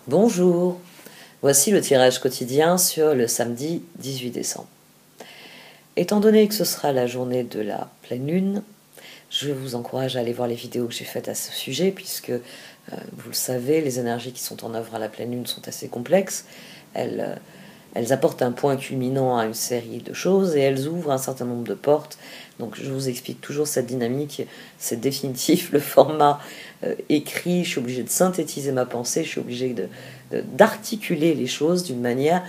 Bonjour, voici le tirage quotidien sur le samedi 18 décembre. Étant donné que ce sera la journée de la pleine lune, je vous encourage à aller voir les vidéos que j'ai faites à ce sujet, puisque, vous le savez, les énergies qui sont en œuvre à la pleine lune sont assez complexes. Elles apportent un point culminant à une série de choses et elles ouvrent un certain nombre de portes. Donc je vous explique toujours cette dynamique, c'est définitif, le format écrit, je suis obligée de synthétiser ma pensée, je suis obligée d'articuler les choses d'une manière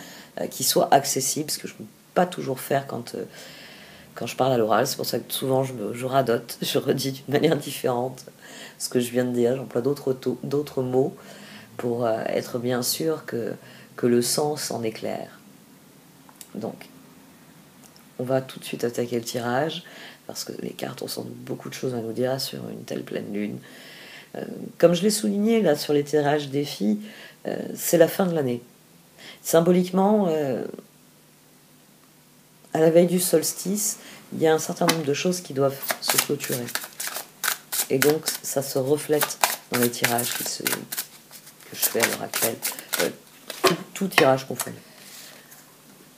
qui soit accessible, ce que je ne peux pas toujours faire quand je parle à l'oral. C'est pour ça que souvent je radote, je redis d'une manière différente ce que je viens de dire, j'emploie d'autres mots pour être bien sûr que le sens en est clair. Donc, on va tout de suite attaquer le tirage, parce que les cartes ont sans doute beaucoup de choses à nous dire sur une telle pleine lune. Comme je l'ai souligné là sur les tirages défis, c'est la fin de l'année. Symboliquement, à la veille du solstice, il y a un certain nombre de choses qui doivent se clôturer. Et donc, ça se reflète dans les tirages que je fais à l'heure actuelle. Tout tirage qu'on fait.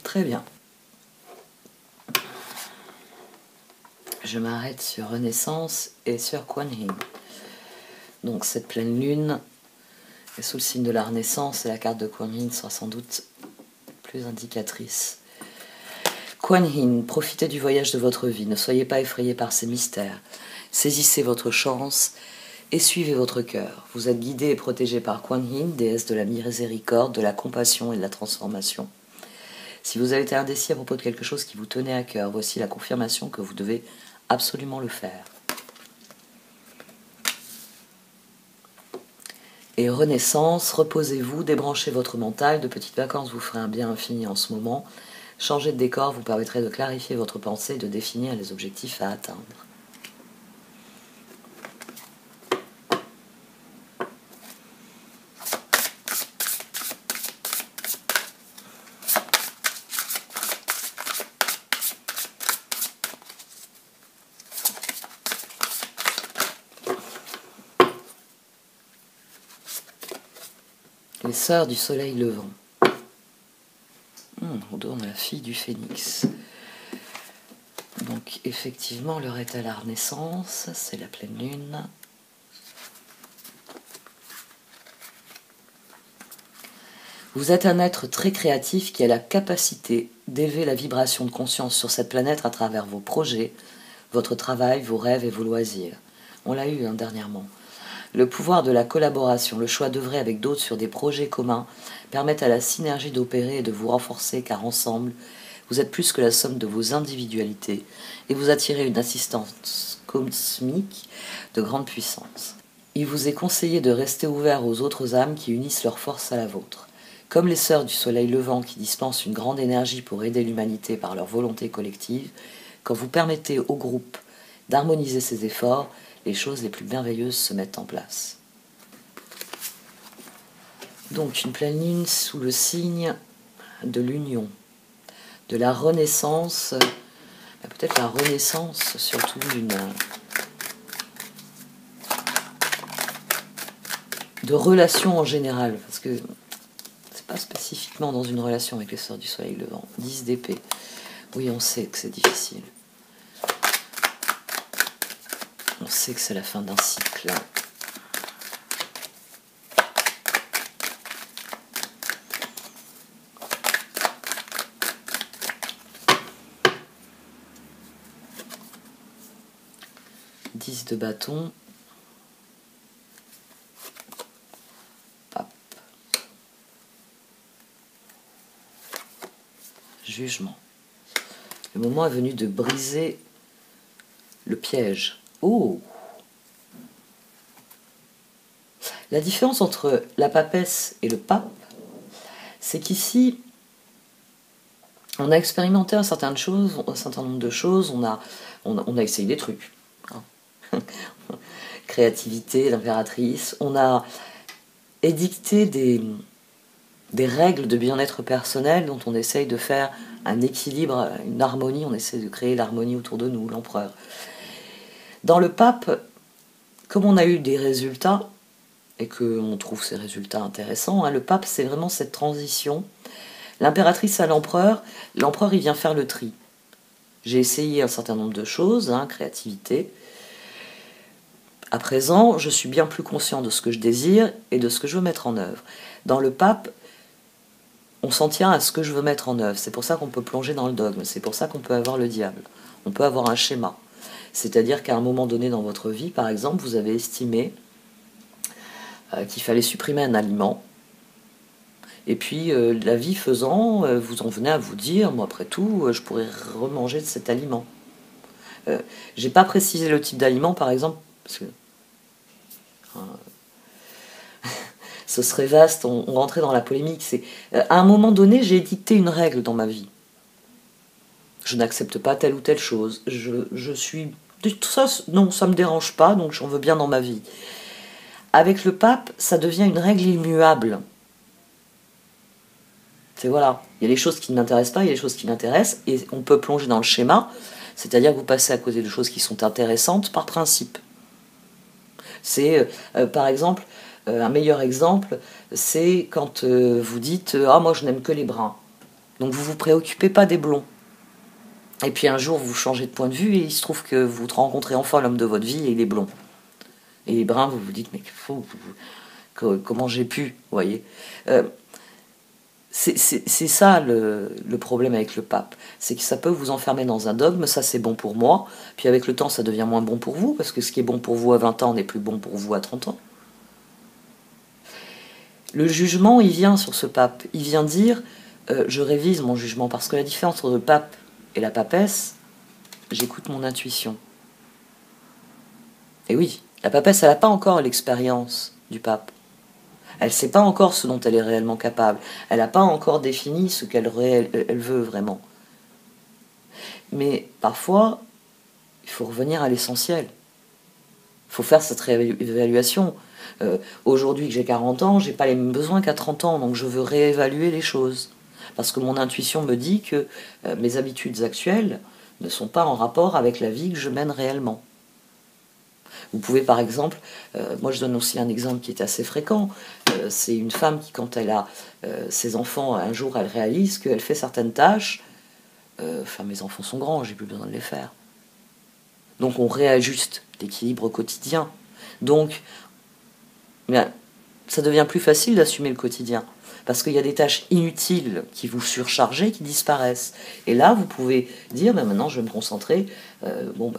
Très bien. Je m'arrête sur Renaissance et sur Kuan Yin. Donc cette pleine lune est sous le signe de la Renaissance et la carte de Kuan Yin sera sans doute plus indicatrice. Kuan Yin, profitez du voyage de votre vie, ne soyez pas effrayés par ces mystères. Saisissez votre chance et suivez votre cœur. Vous êtes guidé et protégé par Kuan Yin, déesse de la miséricorde, de la compassion et de la transformation. Si vous avez été indécis à propos de quelque chose qui vous tenait à cœur, voici la confirmation que vous devez absolument le faire. Et Renaissance, reposez-vous, débranchez votre mental, de petites vacances vous ferez un bien infini en ce moment. Changer de décor vous permettrait de clarifier votre pensée et de définir les objectifs à atteindre. Les sœurs du soleil levant. On donne la fille du phénix. Donc effectivement, l'heure est à la Renaissance, c'est la pleine lune. Vous êtes un être très créatif qui a la capacité d'élever la vibration de conscience sur cette planète à travers vos projets, votre travail, vos rêves et vos loisirs. On l'a eu dernièrement. Le pouvoir de la collaboration, le choix d'œuvrer avec d'autres sur des projets communs permettent à la synergie d'opérer et de vous renforcer, car ensemble, vous êtes plus que la somme de vos individualités et vous attirez une assistance cosmique de grande puissance. Il vous est conseillé de rester ouvert aux autres âmes qui unissent leurs forces à la vôtre. Comme les sœurs du soleil levant qui dispensent une grande énergie pour aider l'humanité par leur volonté collective, quand vous permettez au groupe d'harmoniser ses efforts, les choses les plus merveilleuses se mettent en place. Donc une pleine lune sous le signe de l'union, de la renaissance, peut-être la renaissance surtout de relations en général, parce que c'est pas spécifiquement dans une relation avec les sœurs du soleil levant. 10 d'épée. Oui, on sait que c'est difficile. On sait que c'est la fin d'un cycle. Dix de bâton. Hop. Jugement. Le moment est venu de briser le piège. Oh! La différence entre la papesse et le pape, c'est qu'ici, on a expérimenté un certain nombre de choses, on a essayé des trucs. Créativité, l'impératrice, on a édicté des règles de bien-être personnel dont on essaye de faire un équilibre, une harmonie, on essaie de créer l'harmonie autour de nous, l'empereur. Dans le pape, comme on a eu des résultats, et qu'on trouve ces résultats intéressants. Le pape, c'est vraiment cette transition. L'impératrice à l'empereur, l'empereur, il vient faire le tri. J'ai essayé un certain nombre de choses, créativité. À présent, je suis bien plus conscient de ce que je désire et de ce que je veux mettre en œuvre. Dans le pape, on s'en tient à ce que je veux mettre en œuvre. C'est pour ça qu'on peut plonger dans le dogme. C'est pour ça qu'on peut avoir le diable. On peut avoir un schéma. C'est-à-dire qu'à un moment donné dans votre vie, par exemple, vous avez estimé qu'il fallait supprimer un aliment. Et puis, la vie faisant, vous en venez à vous dire, moi, après tout, je pourrais remanger de cet aliment. J'ai pas précisé le type d'aliment, par exemple, parce que ce serait vaste, on rentrait dans la polémique. À un moment donné, j'ai édicté une règle dans ma vie. Je n'accepte pas telle ou telle chose. Je suis... Tout ça, non, ça me dérange pas, donc j'en veux bien dans ma vie. Avec le pape, ça devient une règle immuable. C'est voilà, il y a les choses qui ne m'intéressent pas, il y a les choses qui m'intéressent, et on peut plonger dans le schéma, c'est-à-dire que vous passez à côté de choses qui sont intéressantes par principe. C'est, par exemple, un meilleur exemple, c'est quand vous dites « Ah, moi je n'aime que les bruns ». Donc vous ne vous préoccupez pas des blonds. Et puis un jour, vous changez de point de vue et il se trouve que vous rencontrez enfin l'homme de votre vie et il est blond. Et les bruns, vous vous dites, mais comment j'ai pu, vous voyez. C'est ça le problème avec le pape. C'est que ça peut vous enfermer dans un dogme, ça c'est bon pour moi, puis avec le temps ça devient moins bon pour vous, parce que ce qui est bon pour vous à 20 ans n'est plus bon pour vous à 30 ans. Le jugement, il vient sur ce pape. Il vient dire, je révise mon jugement, parce que la différence entre le pape et la papesse, j'écoute mon intuition. Et oui, la papesse, elle n'a pas encore l'expérience du pape. Elle ne sait pas encore ce dont elle est réellement capable. Elle n'a pas encore défini ce qu'elle veut vraiment. Mais parfois, il faut revenir à l'essentiel. Il faut faire cette réévaluation. Aujourd'hui que j'ai 40 ans, je n'ai pas les mêmes besoins qu'à 30 ans, donc je veux réévaluer les choses. Parce que mon intuition me dit que mes habitudes actuelles ne sont pas en rapport avec la vie que je mène réellement. Vous pouvez par exemple, moi je donne aussi un exemple qui est assez fréquent, c'est une femme qui quand elle a ses enfants, un jour elle réalise qu'elle fait certaines tâches, mes enfants sont grands, j'ai plus besoin de les faire. Donc on réajuste l'équilibre quotidien. Donc ça devient plus facile d'assumer le quotidien. Parce qu'il y a des tâches inutiles qui vous surchargent, qui disparaissent. Et là, vous pouvez dire, maintenant je vais me concentrer,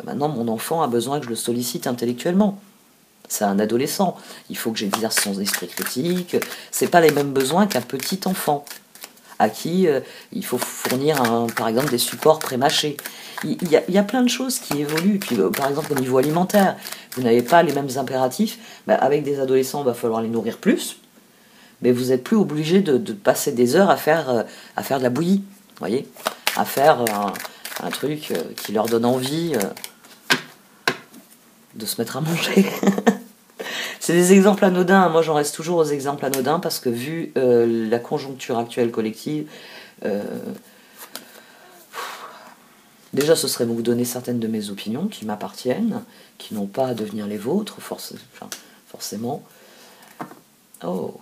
maintenant mon enfant a besoin que je le sollicite intellectuellement. C'est un adolescent, il faut que j'exerce son esprit critique. C'est pas les mêmes besoins qu'un petit enfant, à qui il faut fournir, par exemple, des supports prémâchés. Il y a plein de choses qui évoluent. Puis, par exemple, au niveau alimentaire, vous n'avez pas les mêmes impératifs. Avec des adolescents, il va falloir les nourrir plus. Mais vous n'êtes plus obligé de passer des heures à faire de la bouillie, vous voyez, à faire un truc qui leur donne envie de se mettre à manger. C'est des exemples anodins, moi j'en reste toujours aux exemples anodins, parce que vu la conjoncture actuelle collective, déjà ce serait vous donner certaines de mes opinions qui m'appartiennent, qui n'ont pas à devenir les vôtres, forcément. Oh.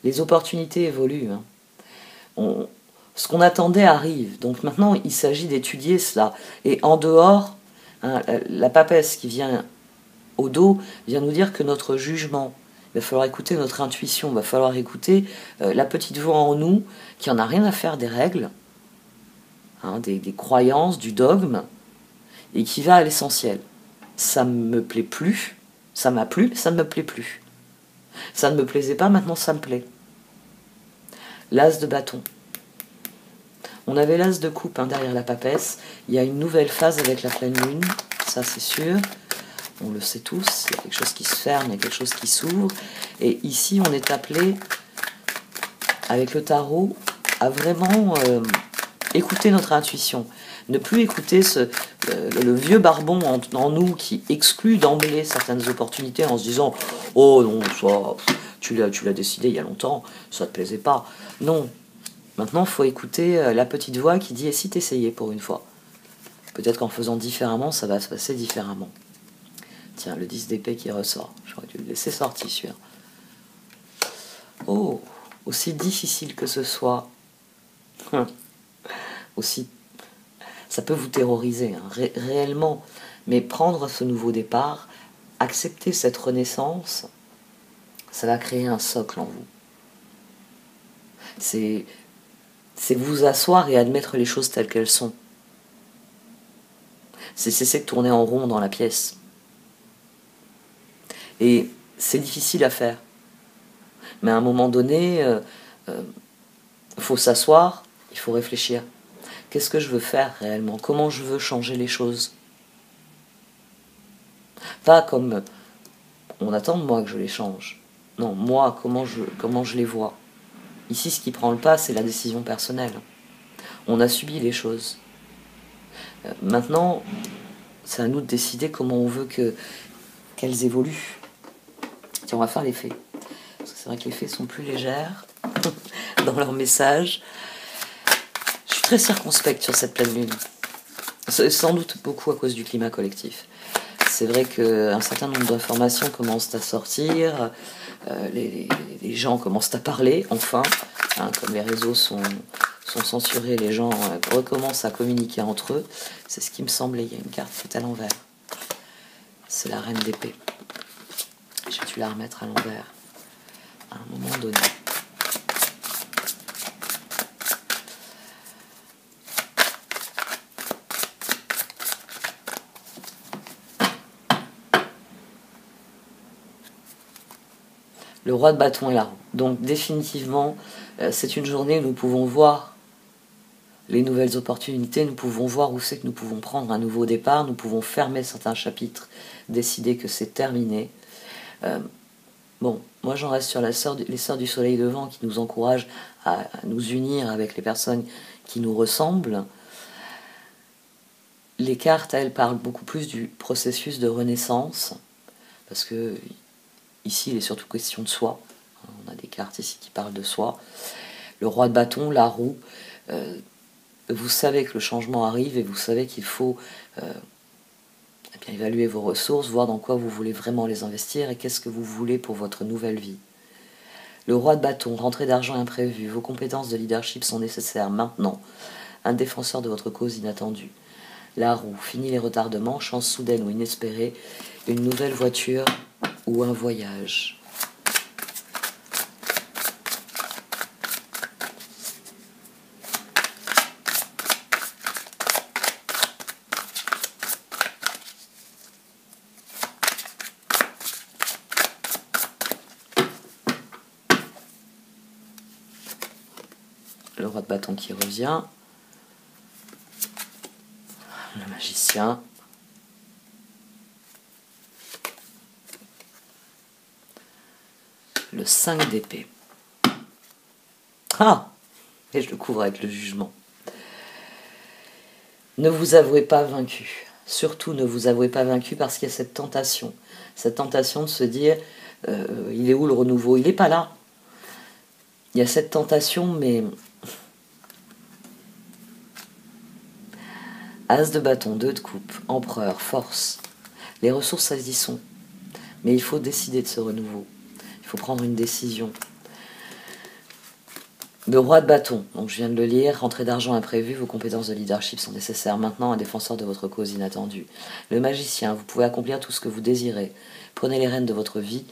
Les opportunités évoluent. Ce qu'on attendait arrive. Donc maintenant, il s'agit d'étudier cela. Et en dehors, la papesse qui vient au dos vient nous dire que notre jugement, il va falloir écouter notre intuition, il va falloir écouter la petite voix en nous qui n'en a rien à faire des règles, des croyances, du dogme, et qui va à l'essentiel. Ça ne me plaît plus, ça m'a plu, mais ça ne me plaît plus. Ça ne me plaisait pas, maintenant ça me plaît. L'as de bâton. On avait l'as de coupe derrière la papesse. Il y a une nouvelle phase avec la pleine lune, ça c'est sûr. On le sait tous, il y a quelque chose qui se ferme, il y a quelque chose qui s'ouvre. Et ici, on est appelé, avec le tarot, à vraiment écouter notre intuition. Ne plus écouter le vieux barbon en nous qui exclut d'emblée certaines opportunités en se disant « Oh non, ça, tu l'as décidé il y a longtemps, ça te plaisait pas. » Non. Maintenant, il faut écouter la petite voix qui dit « Et si t'essayais pour une fois ?» Peut-être qu'en faisant différemment, ça va se passer différemment. Tiens, le 10 d'épée qui ressort. J'aurais dû le laisser sortir, celui-là. Oh, aussi difficile que ce soit, aussi, ça peut vous terroriser, hein, réellement. Mais prendre ce nouveau départ, accepter cette renaissance, ça va créer un socle en vous. C'est vous asseoir et admettre les choses telles qu'elles sont. C'est cesser de tourner en rond dans la pièce. Et c'est difficile à faire. Mais à un moment donné, il faut s'asseoir, il faut réfléchir. Qu'est-ce que je veux faire réellement? Comment je veux changer les choses? Pas comme on attend de moi que je les change. Non, moi, comment je les vois. Ici, ce qui prend le pas, c'est la décision personnelle. On a subi les choses. Maintenant, c'est à nous de décider comment on veut qu'elles évoluent. Tiens, on va faire les fées. Parce que c'est vrai que les fées sont plus légères dans leur message. Je suis très circonspecte sur cette pleine lune. Sans doute beaucoup à cause du climat collectif. C'est vrai qu'un certain nombre d'informations commencent à sortir, les gens commencent à parler, enfin, hein, comme les réseaux sont censurés, les gens recommencent à communiquer entre eux. C'est ce qui me semblait. Il y a une carte qui est à l'envers. C'est la reine d'épée. J'ai dû la remettre à l'envers à un moment donné. Le roi de bâton est là. Donc définitivement, c'est une journée où nous pouvons voir les nouvelles opportunités, nous pouvons voir où c'est que nous pouvons prendre un nouveau départ, nous pouvons fermer certains chapitres, décider que c'est terminé. Bon, moi j'en reste sur les sœurs du soleil levant qui nous encouragent à nous unir avec les personnes qui nous ressemblent. Les cartes, elles, parlent beaucoup plus du processus de renaissance, parce que ici il est surtout question de soi. On a des cartes ici qui parlent de soi. Le roi de bâton, la roue, vous savez que le changement arrive et vous savez qu'il faut bien évaluer vos ressources, voir dans quoi vous voulez vraiment les investir et qu'est-ce que vous voulez pour votre nouvelle vie. Le roi de bâton, rentrée d'argent imprévue, vos compétences de leadership sont nécessaires maintenant. Un défenseur de votre cause inattendue. La roue, fini les retardements, chance soudaine ou inespérée, une nouvelle voiture ou un voyage. Le roi de bâton qui revient. Le magicien. Le 5 d'épée. Ah! Et je le couvre avec le jugement. Ne vous avouez pas vaincu. Surtout ne vous avouez pas vaincu parce qu'il y a cette tentation. Cette tentation de se dire, il est où le renouveau? Il n'est pas là. Il y a cette tentation, mais... As de bâton, 2 de coupe, empereur, force. Les ressources, elles y sont. Mais il faut décider de ce renouveau. Il faut prendre une décision. Le roi de bâton, donc je viens de le lire, rentrée d'argent imprévue, vos compétences de leadership sont nécessaires maintenant, un défenseur de votre cause inattendue. Le magicien, vous pouvez accomplir tout ce que vous désirez. Prenez les rênes de votre vie,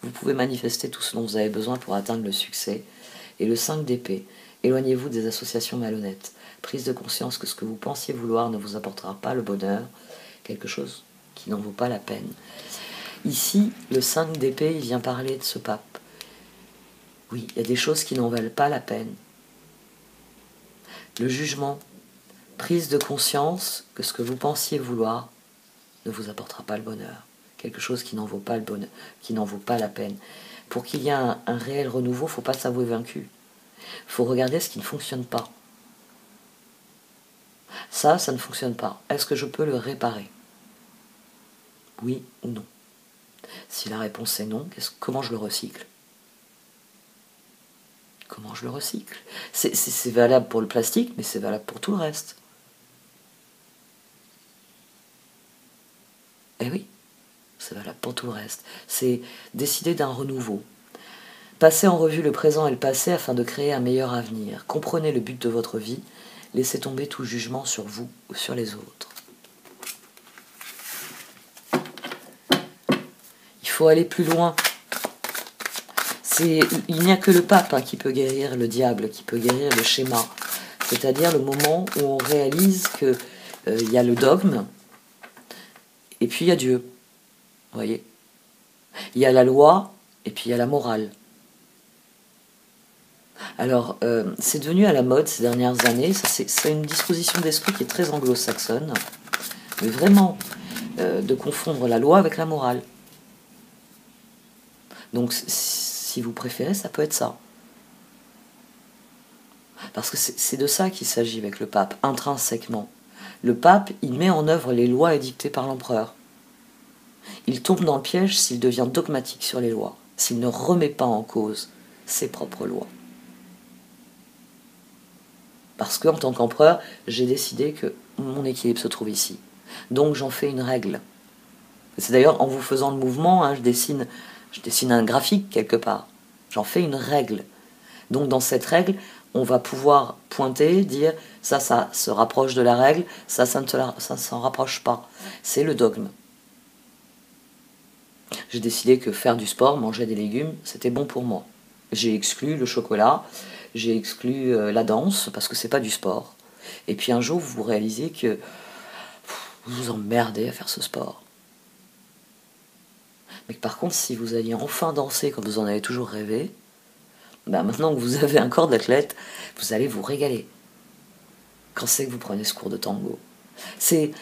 vous pouvez manifester tout ce dont vous avez besoin pour atteindre le succès. Et le 5 d'épée, éloignez-vous des associations malhonnêtes. Prise de conscience que ce que vous pensiez vouloir ne vous apportera pas le bonheur, quelque chose qui n'en vaut pas la peine. Ici, le 5 d'épée, il vient parler de ce pape. Oui, il y a des choses qui n'en valent pas la peine. Le jugement, prise de conscience que ce que vous pensiez vouloir ne vous apportera pas le bonheur. Quelque chose qui n'en vaut pas le bonheur, qui n'en vaut pas la peine. Pour qu'il y ait un réel renouveau, il ne faut pas s'avouer vaincu. Il faut regarder ce qui ne fonctionne pas. Ça ne fonctionne pas. Est-ce que je peux le réparer? Oui ou non? Si la réponse est non, comment je le recycle? Comment je le recycle? C'est valable pour le plastique, mais c'est valable pour tout le reste. Eh oui. c'est valable pour tout le reste. C'est décider d'un renouveau. Passez en revue le présent et le passé afin de créer un meilleur avenir. Comprenez le but de votre vie. Laissez tomber tout jugement sur vous ou sur les autres. Il faut aller plus loin. Il n'y a que le pape qui peut guérir le diable, qui peut guérir le schéma. C'est-à-dire le moment où on réalise qu'il y a le dogme et puis il y a Dieu. Vous voyez ? Il y a la loi et puis il y a la morale. Alors, c'est devenu à la mode ces dernières années. C'est une disposition d'esprit qui est très anglo-saxonne. Mais vraiment, de confondre la loi avec la morale. Donc, si vous préférez, ça peut être ça. Parce que c'est de ça qu'il s'agit avec le pape, intrinsèquement. Le pape, il met en œuvre les lois édictées par l'empereur. Il tombe dans le piège s'il devient dogmatique sur les lois, s'il ne remet pas en cause ses propres lois. Parce qu'en tant qu'empereur, j'ai décidé que mon équilibre se trouve ici. Donc j'en fais une règle. C'est d'ailleurs en vous faisant le mouvement, je dessine un graphique quelque part. J'en fais une règle. Donc dans cette règle, on va pouvoir pointer, dire ça se rapproche de la règle, ça ne s'en rapproche pas. C'est le dogme. J'ai décidé que faire du sport, manger des légumes, c'était bon pour moi. J'ai exclu le chocolat, j'ai exclu la danse, parce que c'est pas du sport. Et puis un jour, vous réalisez que vous vous emmerdez à faire ce sport. Mais que par contre, si vous alliez enfin danser comme vous en avez toujours rêvé, maintenant que vous avez un corps d'athlète, vous allez vous régaler. Quand c'est que vous prenez ce cours de tango. C'est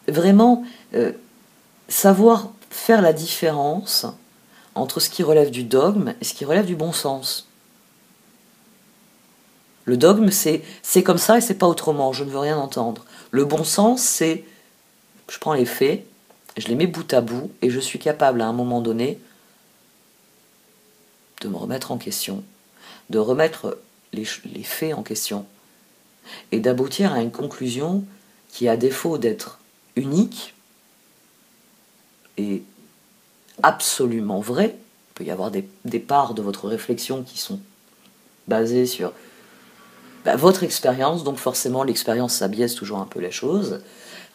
vraiment savoir faire la différence entre ce qui relève du dogme et ce qui relève du bon sens. Le dogme, c'est comme ça et c'est pas autrement, je ne veux rien entendre. Le bon sens, c'est je prends les faits, je les mets bout à bout et je suis capable à un moment donné de me remettre en question, de remettre les faits en question et d'aboutir à une conclusion qui, à défaut d'être unique et absolument vraie, il peut y avoir des parts de votre réflexion qui sont basées sur votre expérience, donc forcément l'expérience ça biaise toujours un peu les choses.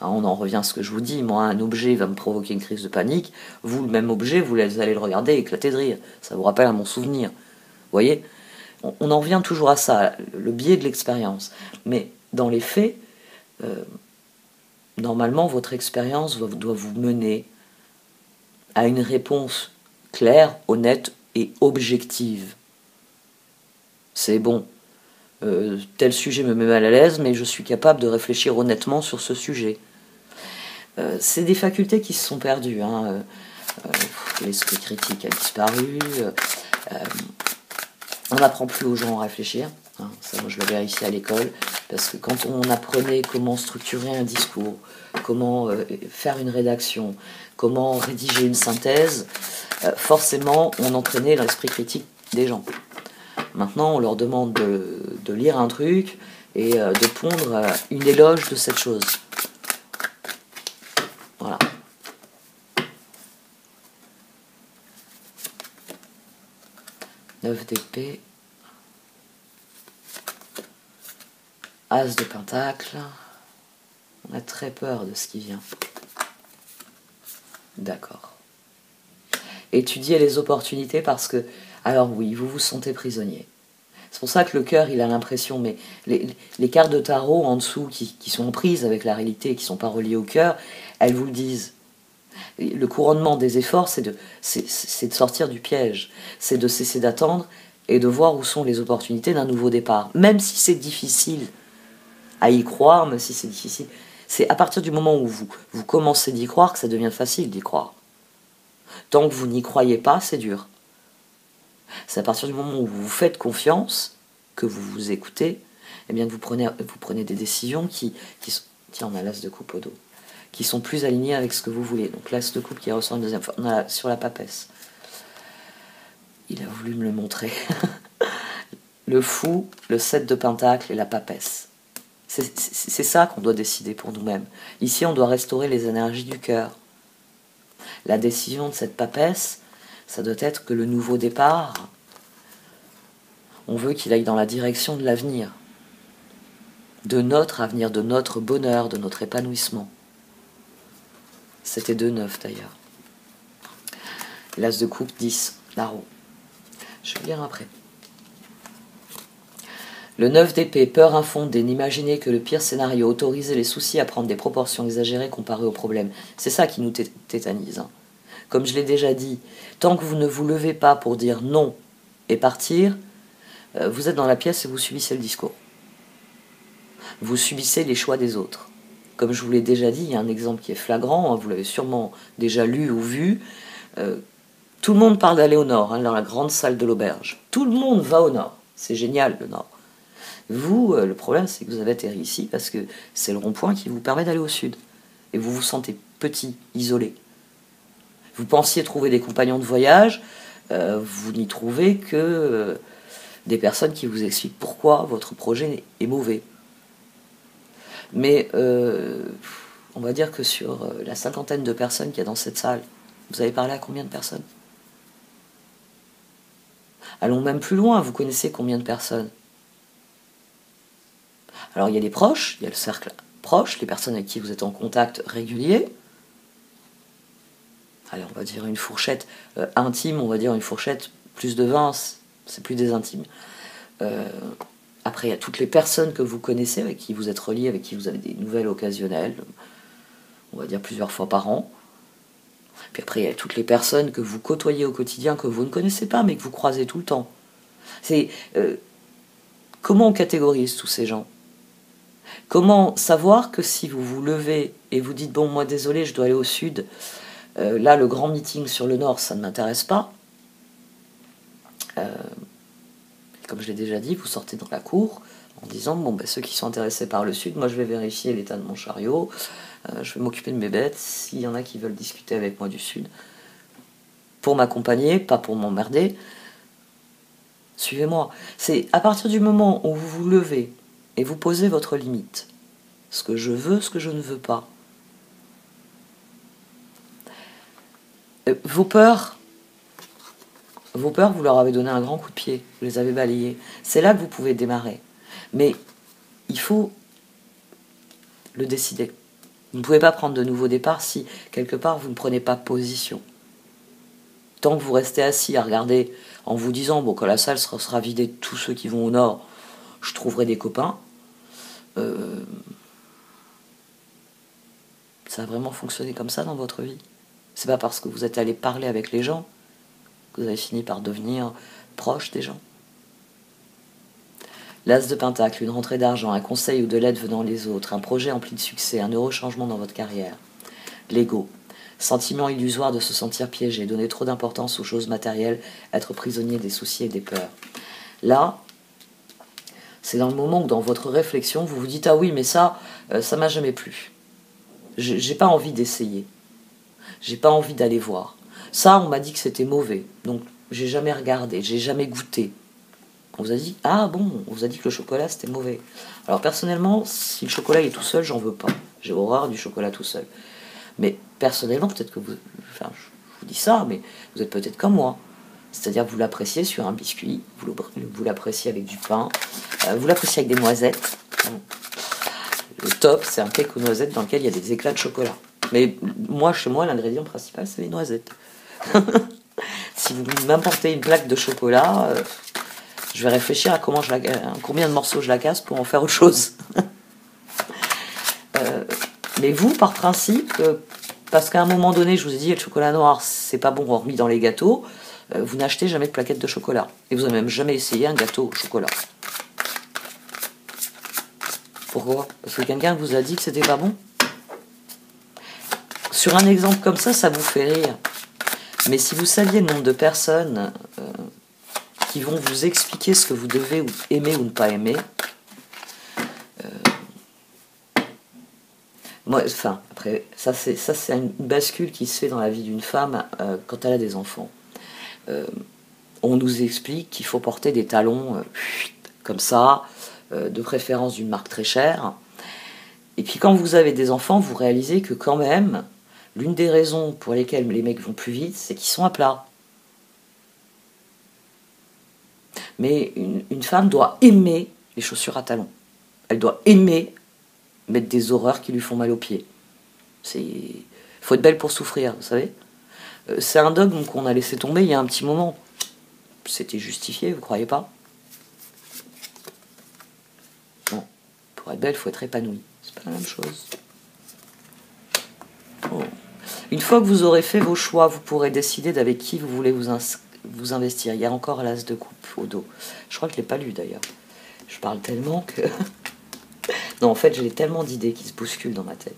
On en revient à ce que je vous dis, moi un objet va me provoquer une crise de panique, vous le même objet, vous allez le regarder et éclater de rire, ça vous rappelle à mon souvenir. Vous voyez, on en revient toujours à ça, le biais de l'expérience. Mais dans les faits, normalement votre expérience doit vous mener à une réponse claire, honnête et objective. C'est bon. Tel sujet me met mal à l'aise, mais je suis capable de réfléchir honnêtement sur ce sujet. C'est des facultés qui se sont perdues. L'esprit critique a disparu. On n'apprend plus aux gens à réfléchir. Ça, moi, je le vérifie à l'école. Parce que quand on apprenait comment structurer un discours, comment faire une rédaction, comment rédiger une synthèse, forcément, on entraînait l'esprit critique des gens. Maintenant, on leur demande de lire un truc et de pondre une éloge de cette chose. Voilà. Neuf d'épée. As de pentacle. On a très peur de ce qui vient. D'accord. Étudiez les opportunités parce que, alors oui, vous vous sentez prisonnier. C'est pour ça que le cœur, il a l'impression, mais les cartes de tarot en dessous qui sont en prise avec la réalité et qui ne sont pas reliées au cœur, elles vous le disent. Le couronnement des efforts, c'est de sortir du piège, c'est de cesser d'attendre et de voir où sont les opportunités d'un nouveau départ. Même si c'est difficile à y croire, même si c'est difficile, c'est à partir du moment où vous commencez d'y croire que ça devient facile d'y croire. Tant que vous n'y croyez pas, c'est dur. C'est à partir du moment où vous vous faites confiance, que vous vous écoutez, eh bien que vous prenez des décisions qui sont... Tiens, on a l'as de coupe au dos. Qui sont plus alignées avec ce que vous voulez. Donc l'as de coupe qui ressort une deuxième fois. On a sur la papesse. Il a voulu me le montrer. Le fou, le 7 de pentacle et la papesse. C'est ça qu'on doit décider pour nous-mêmes. Ici, on doit restaurer les énergies du cœur. La décision de cette papesse, ça doit être que le nouveau départ, on veut qu'il aille dans la direction de l'avenir, de notre avenir, de notre bonheur, de notre épanouissement. C'était 2-9 d'ailleurs. L'as de coupe, 10, la roue. Je vais lire après. Le 9 d'épée, peur infondée, n'imaginer que le pire scénario, autoriser les soucis à prendre des proportions exagérées comparées aux problèmes. C'est ça qui nous tétanise. Hein. Comme je l'ai déjà dit, tant que vous ne vous levez pas pour dire non et partir, vous êtes dans la pièce et vous subissez le discours. Vous subissez les choix des autres. Comme je vous l'ai déjà dit, il y a un exemple qui est flagrant, hein, vous l'avez sûrement déjà lu ou vu. Tout le monde parle d'aller au nord, hein, dans la grande salle de l'auberge. Tout le monde va au nord. C'est génial, le nord. Vous, le problème, c'est que vous avez atterri ici parce que c'est le rond-point qui vous permet d'aller au sud. Et vous vous sentez petit, isolé. Vous pensiez trouver des compagnons de voyage, vous n'y trouvez que des personnes qui vous expliquent pourquoi votre projet est mauvais. Mais on va dire que sur la 50aine de personnes qu'il y a dans cette salle, vous avez parlé à combien de personnes? Allons même plus loin, vous connaissez combien de personnes? Alors il y a les proches, il y a le cercle proche, les personnes avec qui vous êtes en contact régulier. Allez, on va dire une fourchette intime, on va dire une fourchette plus de 20, c'est plus des intimes. Après, il y a toutes les personnes que vous connaissez, avec qui vous êtes reliés, avec qui vous avez des nouvelles occasionnelles, on va dire plusieurs fois par an. Puis après, il y a toutes les personnes que vous côtoyez au quotidien, que vous ne connaissez pas, mais que vous croisez tout le temps. C'est comment on catégorise tous ces gens? Comment savoir que si vous vous levez et vous dites « Bon, moi, désolé, je dois aller au sud, là, le grand meeting sur le nord, ça ne m'intéresse pas. » Comme je l'ai déjà dit, vous sortez dans la cour en disant « Bon, ben, ceux qui sont intéressés par le sud, moi, je vais vérifier l'état de mon chariot. Je vais m'occuper de mes bêtes. S'il y en a qui veulent discuter avec moi du sud, pour m'accompagner, pas pour m'emmerder, suivez-moi. » C'est à partir du moment où vous vous levez et vous posez votre limite. Ce que je veux, ce que je ne veux pas. Vos peurs, vous leur avez donné un grand coup de pied. Vous les avez balayées. C'est là que vous pouvez démarrer. Mais il faut le décider. Vous ne pouvez pas prendre de nouveaux départs si, quelque part, vous ne prenez pas position. Tant que vous restez assis à regarder en vous disant « Bon, quand la salle sera vidée de tous ceux qui vont au nord, je trouverai des copains. » Ça a vraiment fonctionné comme ça dans votre vie? C'est pas parce que vous êtes allé parler avec les gens que vous avez fini par devenir proche des gens. L'as de pentacle, une rentrée d'argent, un conseil ou de l'aide venant des autres, un projet empli de succès, un heureux changement dans votre carrière. L'ego, sentiment illusoire de se sentir piégé, donner trop d'importance aux choses matérielles, être prisonnier des soucis et des peurs. Là, c'est dans le moment où dans votre réflexion, vous vous dites « Ah oui, mais ça m'a jamais plu. J'ai pas envie d'essayer. J'ai pas envie d'aller voir. Ça, on m'a dit que c'était mauvais. Donc, j'ai jamais regardé, j'ai jamais goûté. » On vous a dit, ah bon, on vous a dit que le chocolat c'était mauvais. Alors personnellement, si le chocolat est tout seul, j'en veux pas. J'ai horreur du chocolat tout seul. Mais personnellement, peut-être que vous, enfin, je vous dis ça, mais vous êtes peut-être comme moi. C'est-à-dire que vous l'appréciez sur un biscuit, vous l'appréciez avec du pain, vous l'appréciez avec des noisettes. Le top, c'est un cake aux noisettes dans lequel il y a des éclats de chocolat. Mais moi, chez moi, l'ingrédient principal, c'est les noisettes. Si vous m'importez une plaque de chocolat... je vais réfléchir à combien de morceaux je la casse pour en faire autre chose. Mais vous, par principe, parce qu'à un moment donné, je vous ai dit, le chocolat noir, c'est pas bon hormis dans les gâteaux, vous n'achetez jamais de plaquettes de chocolat. Et vous n'avez même jamais essayé un gâteau au chocolat. Pourquoi? Parce que quelqu'un vous a dit que c'était pas bon? Sur un exemple comme ça vous fait rire. Mais si vous saviez le nombre de personnes... qui vont vous expliquer ce que vous devez aimer ou ne pas aimer. Moi, enfin, après, ça c'est une bascule qui se fait dans la vie d'une femme quand elle a des enfants. On nous explique qu'il faut porter des talons comme ça, de préférence d'une marque très chère. Et puis quand vous avez des enfants, vous réalisez que quand même, L'une des raisons pour lesquelles les mecs vont plus vite, c'est qu'ils sont à plat. Mais une femme doit aimer les chaussures à talons. Elle doit aimer mettre des horreurs qui lui font mal aux pieds. Faut être belle pour souffrir, vous savez. C'est un dogme qu'on a laissé tomber il y a un petit moment. C'était justifié, vous croyez pas? Non. Pour être belle, il faut être épanouie. C'est pas la même chose. Oh. Une fois que vous aurez fait vos choix, vous pourrez décider d'avec qui vous voulez vous investir. Il y a encore l'as de coupe au dos. Je crois que je ne l'ai pas lu d'ailleurs. Je parle tellement que... non, en fait, j'ai tellement d'idées qui se bousculent dans ma tête.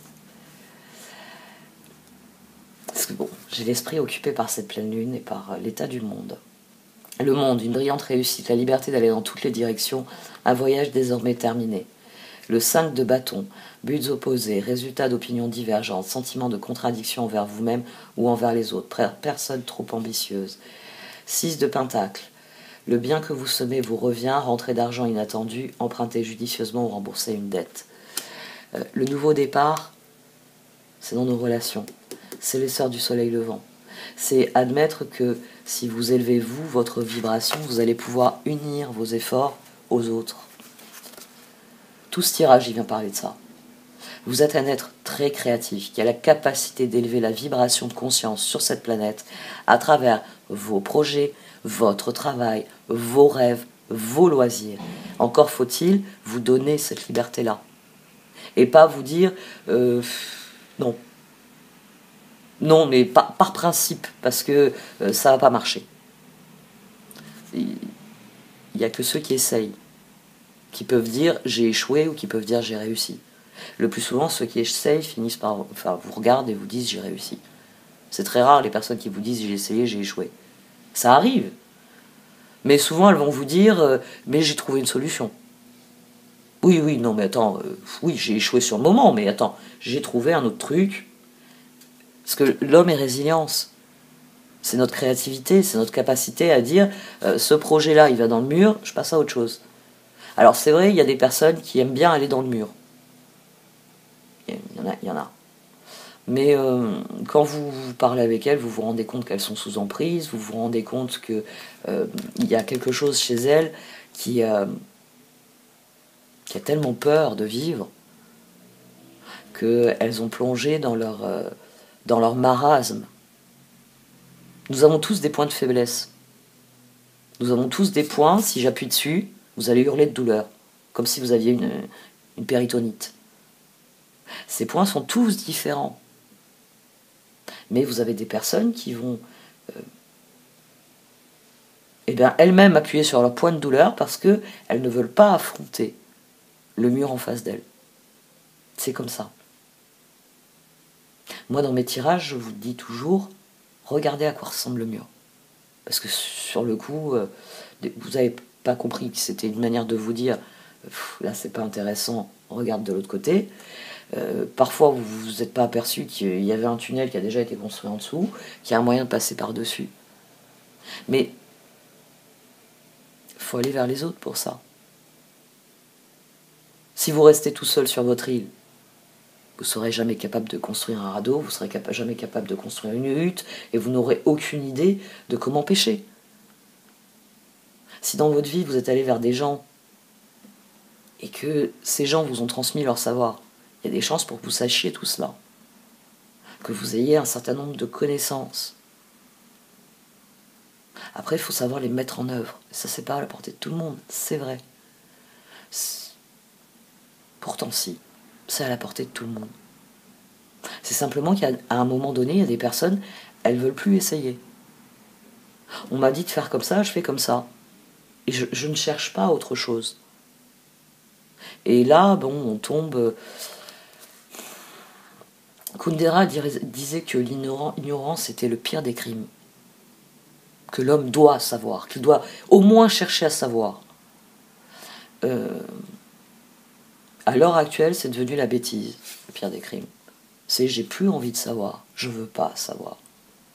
Parce que bon, j'ai l'esprit occupé par cette pleine lune et par l'état du monde. Le monde, une brillante réussite, la liberté d'aller dans toutes les directions, un voyage désormais terminé. Le 5 de bâton, buts opposés, résultats d'opinions divergentes, sentiments de contradiction envers vous-même ou envers les autres, personne trop ambitieuse. 6 de pentacle, le bien que vous semez vous revient, rentrée d'argent inattendue, empruntez judicieusement ou remboursez une dette. Le nouveau départ, c'est dans nos relations, c'est l'essor du soleil levant. C'est admettre que si vous élevez votre vibration, vous allez pouvoir unir vos efforts aux autres. Tout ce tirage, il vient parler de ça. Vous êtes un être très créatif qui a la capacité d'élever la vibration de conscience sur cette planète à travers vos projets, votre travail, vos rêves, vos loisirs. Encore faut-il vous donner cette liberté-là. Et pas vous dire non. Non, mais par principe, parce que ça va pas marcher. Il n'y a que ceux qui essayent, qui peuvent dire j'ai échoué ou qui peuvent dire j'ai réussi. Le plus souvent, ceux qui essayent finissent par vous regardent et vous disent j'ai réussi. C'est très rare les personnes qui vous disent j'ai essayé, j'ai échoué. Ça arrive. Mais souvent elles vont vous dire mais j'ai trouvé une solution. Oui, non mais attends, oui j'ai échoué sur le moment, mais attends, j'ai trouvé un autre truc. Parce que l'homme est résilience. C'est notre créativité, c'est notre capacité à dire ce projet-là, il va dans le mur, je passe à autre chose. Alors c'est vrai, il y a des personnes qui aiment bien aller dans le mur. Il y en a. Mais quand vous parlez avec elles, vous vous rendez compte qu'elles sont sous emprise, vous vous rendez compte qu'il y a quelque chose chez elles qui a tellement peur de vivre qu'elles ont plongé dans leur marasme. Nous avons tous des points de faiblesse. Nous avons tous des points, si j'appuie dessus, vous allez hurler de douleur, comme si vous aviez une péritonite. Ces points sont tous différents. Mais vous avez des personnes qui vont elles-mêmes appuyer sur leur point de douleur parce qu'elles ne veulent pas affronter le mur en face d'elles. C'est comme ça. Moi, dans mes tirages, je vous dis toujours, regardez à quoi ressemble le mur. Parce que sur le coup, vous n'avez pas compris que c'était une manière de vous dire, là c'est pas intéressant, regarde de l'autre côté. Parfois, vous ne vous êtes pas aperçu qu'il y avait un tunnel qui a déjà été construit en dessous, qu'il y a un moyen de passer par-dessus. Mais il faut aller vers les autres pour ça. Si vous restez tout seul sur votre île, vous ne serez jamais capable de construire un radeau, vous ne serez jamais capable de construire une hutte, et vous n'aurez aucune idée de comment pêcher. Si dans votre vie, vous êtes allé vers des gens, et que ces gens vous ont transmis leur savoir, il y a des chances pour que vous sachiez tout cela, que vous ayez un certain nombre de connaissances. Après, il faut savoir les mettre en œuvre. Ça, c'est pas à la portée de tout le monde, c'est vrai. Pourtant, si, c'est à la portée de tout le monde. C'est simplement qu'à un moment donné, il y a des personnes, elles veulent plus essayer. On m'a dit de faire comme ça, je fais comme ça. Et je ne cherche pas autre chose. Et là, bon, on tombe... Kundera disait que l'ignorance était le pire des crimes. Que l'homme doit savoir, qu'il doit au moins chercher à savoir. À l'heure actuelle, c'est devenu la bêtise, le pire des crimes. C'est j'ai plus envie de savoir, je veux pas savoir.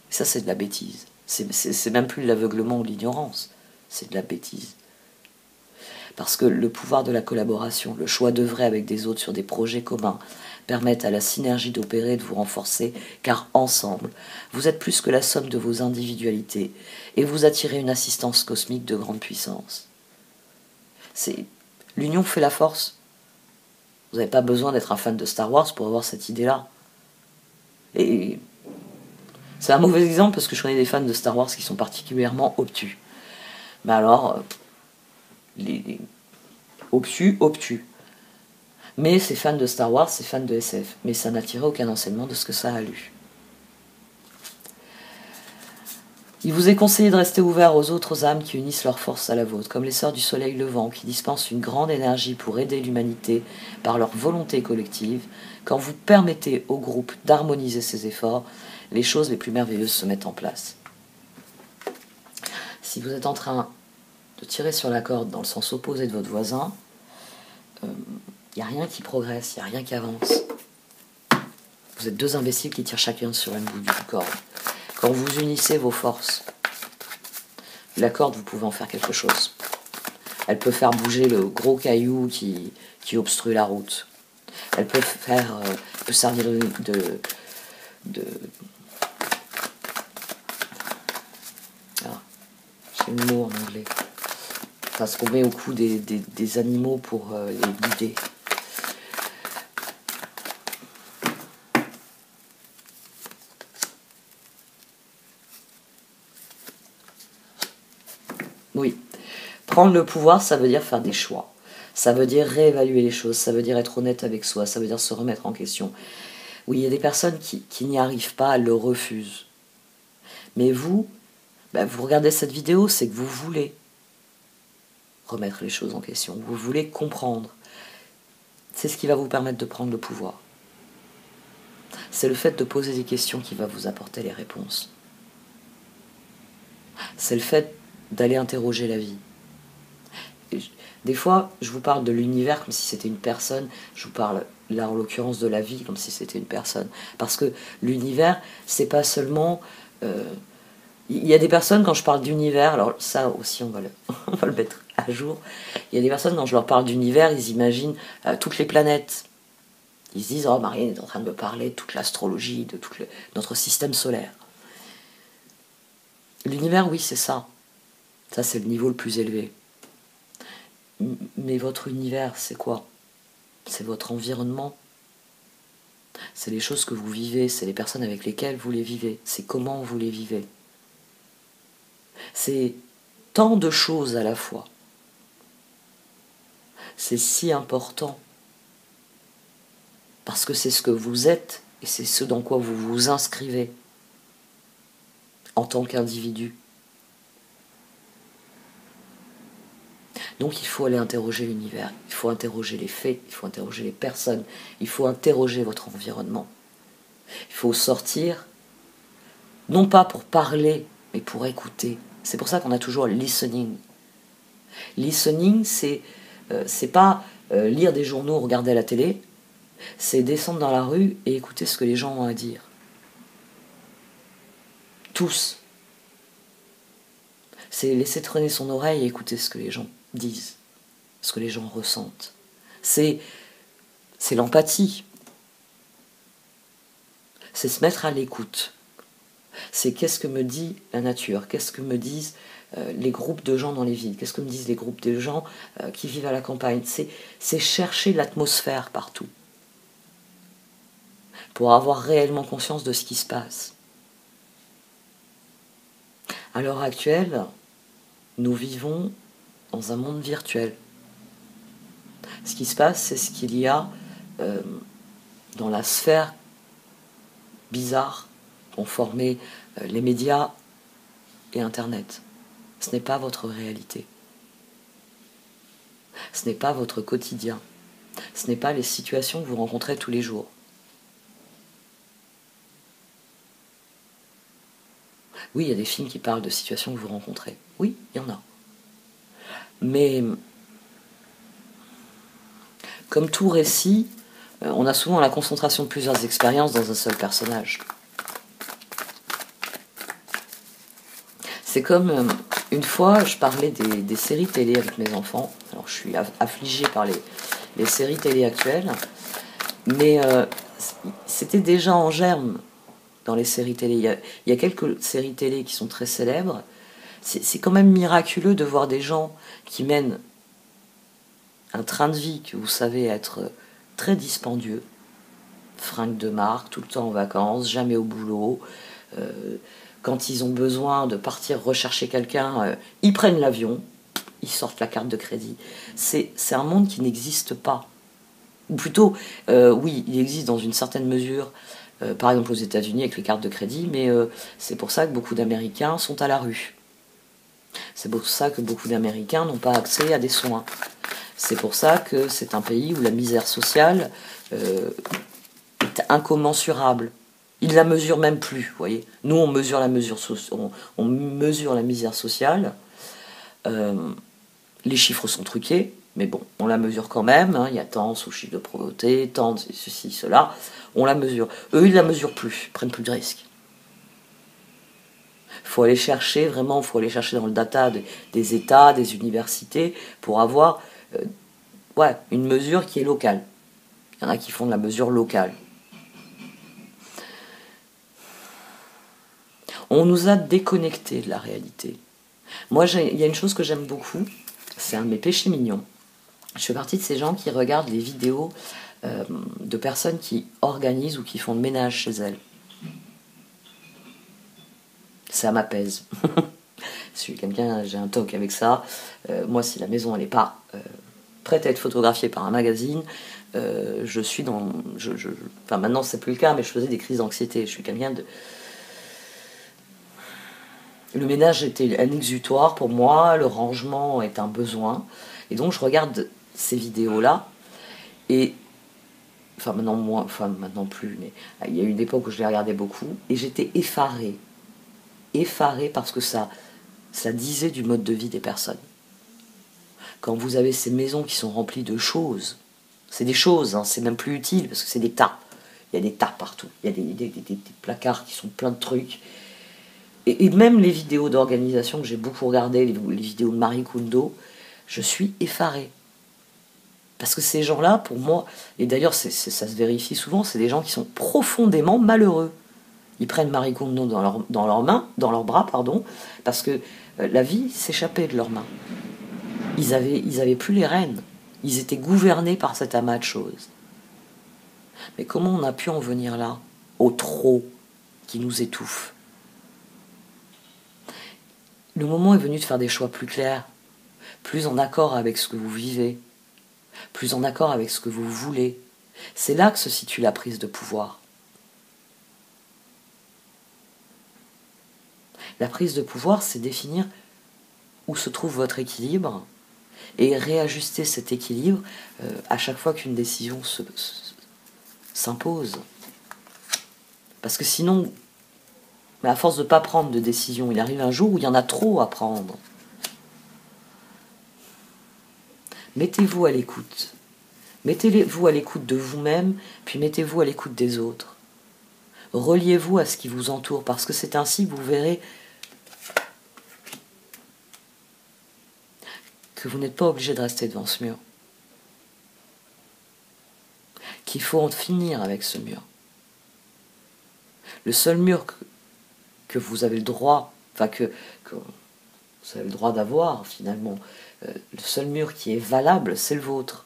Et ça, c'est de la bêtise. C'est même plus de l'aveuglement ou de l'ignorance, c'est de la bêtise. Parce que le pouvoir de la collaboration, le choix d'œuvrer avec des autres sur des projets communs, permettent à la synergie d'opérer et de vous renforcer, car ensemble, vous êtes plus que la somme de vos individualités, et vous attirez une assistance cosmique de grande puissance. L'union fait la force. Vous n'avez pas besoin d'être un fan de Star Wars pour avoir cette idée-là. Et c'est un mauvais exemple parce que je connais des fans de Star Wars qui sont particulièrement obtus. Mais alors, les obtus. Mais c'est fans de Star Wars, c'est fans de SF. Mais ça n'a tiré aucun enseignement de ce que ça a lu. Il vous est conseillé de rester ouvert aux autres âmes qui unissent leurs forces à la vôtre, comme les sœurs du soleil levant, qui dispensent une grande énergie pour aider l'humanité par leur volonté collective. Quand vous permettez au groupe d'harmoniser ses efforts, les choses les plus merveilleuses se mettent en place. Si vous êtes en train de tirer sur la corde dans le sens opposé de votre voisin, il n'y a rien qui progresse, il n'y a rien qui avance. Vous êtes deux imbéciles qui tirent chacun sur un bout du corde. Quand vous unissez vos forces, la corde, vous pouvez en faire quelque chose. Elle peut faire bouger le gros caillou qui obstrue la route. Elle peut servir j'ai le mot en anglais. Enfin, ce qu'on met au cou des animaux pour les guider. Oui. Prendre le pouvoir, ça veut dire faire des choix. Ça veut dire réévaluer les choses. Ça veut dire être honnête avec soi. Ça veut dire se remettre en question. Oui, il y a des personnes qui n'y arrivent pas, elles le refusent. Mais vous, vous regardez cette vidéo, c'est que vous voulez remettre les choses en question. Vous voulez comprendre. C'est ce qui va vous permettre de prendre le pouvoir. C'est le fait de poser des questions qui va vous apporter les réponses. C'est le fait d'aller interroger la vie. Des fois, je vous parle de l'univers comme si c'était une personne. Je vous parle, là en l'occurrence, de la vie comme si c'était une personne. Parce que l'univers, c'est pas seulement... Il y a des personnes, quand je parle d'univers, alors ça aussi on va le mettre à jour, il y a des personnes, quand je leur parle d'univers, ils imaginent toutes les planètes. Ils se disent, oh, Marianne est en train de me parler de toute l'astrologie, de tout notre système solaire. L'univers, oui, c'est ça. Ça, c'est le niveau le plus élevé. Mais votre univers, c'est quoi? C'est votre environnement. C'est les choses que vous vivez, c'est les personnes avec lesquelles vous les vivez, c'est comment vous les vivez. C'est tant de choses à la fois. C'est si important. Parce que c'est ce que vous êtes et c'est ce dans quoi vous vous inscrivez en tant qu'individu. Donc il faut aller interroger l'univers, il faut interroger les faits, il faut interroger les personnes, il faut interroger votre environnement. Il faut sortir, non pas pour parler, mais pour écouter. C'est pour ça qu'on a toujours listening. Listening, c'est pas lire des journaux, regarder la télé, c'est descendre dans la rue et écouter ce que les gens ont à dire. Tous. C'est laisser traîner son oreille et écouter ce que les gens disent, ce que les gens ressentent. C'est l'empathie. C'est se mettre à l'écoute. C'est qu'est-ce que me dit la nature, qu'est-ce que me disent les groupes de gens dans les villes, qu'est-ce que me disent les groupes de gens qui vivent à la campagne. C'est chercher l'atmosphère partout pour avoir réellement conscience de ce qui se passe. À l'heure actuelle, nous vivons dans un monde virtuel. Ce qui se passe, c'est ce qu'il y a dans la sphère bizarre qu'ont formé les médias et Internet. Ce n'est pas votre réalité. Ce n'est pas votre quotidien. Ce n'est pas les situations que vous rencontrez tous les jours. Oui, il y a des films qui parlent de situations que vous rencontrez. Oui, il y en a. Mais, comme tout récit, on a souvent la concentration de plusieurs expériences dans un seul personnage. C'est comme, une fois, je parlais des séries télé avec mes enfants. Alors, je suis affligée par les séries télé actuelles. Mais c'était déjà en germe dans les séries télé. Il y a quelques séries télé qui sont très célèbres. C'est quand même miraculeux de voir des gens qui mènent un train de vie que vous savez être très dispendieux, fringues de marque, tout le temps en vacances, jamais au boulot. Quand ils ont besoin de partir rechercher quelqu'un, ils prennent l'avion, ils sortent la carte de crédit. C'est un monde qui n'existe pas. Ou plutôt, oui, il existe dans une certaine mesure, par exemple aux États-Unis avec les cartes de crédit, mais c'est pour ça que beaucoup d'Américains sont à la rue. C'est pour ça que beaucoup d'Américains n'ont pas accès à des soins. C'est pour ça que c'est un pays où la misère sociale est incommensurable. Ils la mesurent même plus, vous voyez. Nous, on mesure la on mesure la misère sociale. Les chiffres sont truqués, mais bon, on la mesure quand même. Hein. Il y a tant sous chiffre de pauvreté, tant de ceci, cela. On la mesure. Eux, ils la mesurent plus, ils prennent plus de risques. Il faut aller chercher, vraiment, il faut aller chercher dans le data des États, des universités, pour avoir une mesure qui est locale. Il y en a qui font de la mesure locale. On nous a déconnectés de la réalité. Moi, il y a une chose que j'aime beaucoup, c'est un de mes péchés mignons. Je fais partie de ces gens qui regardent les vidéos de personnes qui organisent ou qui font le ménage chez elles. Ça m'apaise. Je suis quelqu'un, j'ai un toc avec ça. Moi, si la maison elle n'est pas prête à être photographiée par un magazine, je suis dans... Enfin, maintenant, c'est plus le cas, mais je faisais des crises d'anxiété. Je suis quelqu'un de... Le ménage était un exutoire pour moi, le rangement est un besoin. Et donc, je regarde ces vidéos-là. Et... Enfin, maintenant plus, mais il y a eu une époque où je les regardais beaucoup. Et j'étais effarée. Effarée parce que ça disait du mode de vie des personnes. Quand vous avez ces maisons qui sont remplies de choses, c'est des choses, hein, c'est même plus utile parce que c'est des tas. Il y a des tas partout. Il y a des placards qui sont pleins de trucs. Et même les vidéos d'organisation que j'ai beaucoup regardées, les vidéos de Marie Kondo, je suis effarée. Parce que ces gens-là, pour moi, et d'ailleurs ça se vérifie souvent, c'est des gens qui sont profondément malheureux. Ils prennent Marie Kondo dans leurs bras, parce que la vie s'échappait de leurs mains. Ils avaient plus les rênes. Ils étaient gouvernés par cet amas de choses. Mais comment on a pu en venir là, au trop qui nous étouffe? Le moment est venu de faire des choix plus clairs, plus en accord avec ce que vous vivez, plus en accord avec ce que vous voulez. C'est là que se situe la prise de pouvoir. La prise de pouvoir, c'est définir où se trouve votre équilibre et réajuster cet équilibre à chaque fois qu'une décision s'impose. Parce que sinon, à force de ne pas prendre de décision, il arrive un jour où il y en a trop à prendre. Mettez-vous à l'écoute. Mettez-vous à l'écoute de vous-même, puis mettez-vous à l'écoute des autres. Reliez-vous à ce qui vous entoure, parce que c'est ainsi que vous verrez que vous n'êtes pas obligé de rester devant ce mur. Qu'il faut en finir avec ce mur. Le seul mur que vous avez le droit, que vous avez le droit d'avoir finalement, le seul mur qui est valable, c'est le vôtre.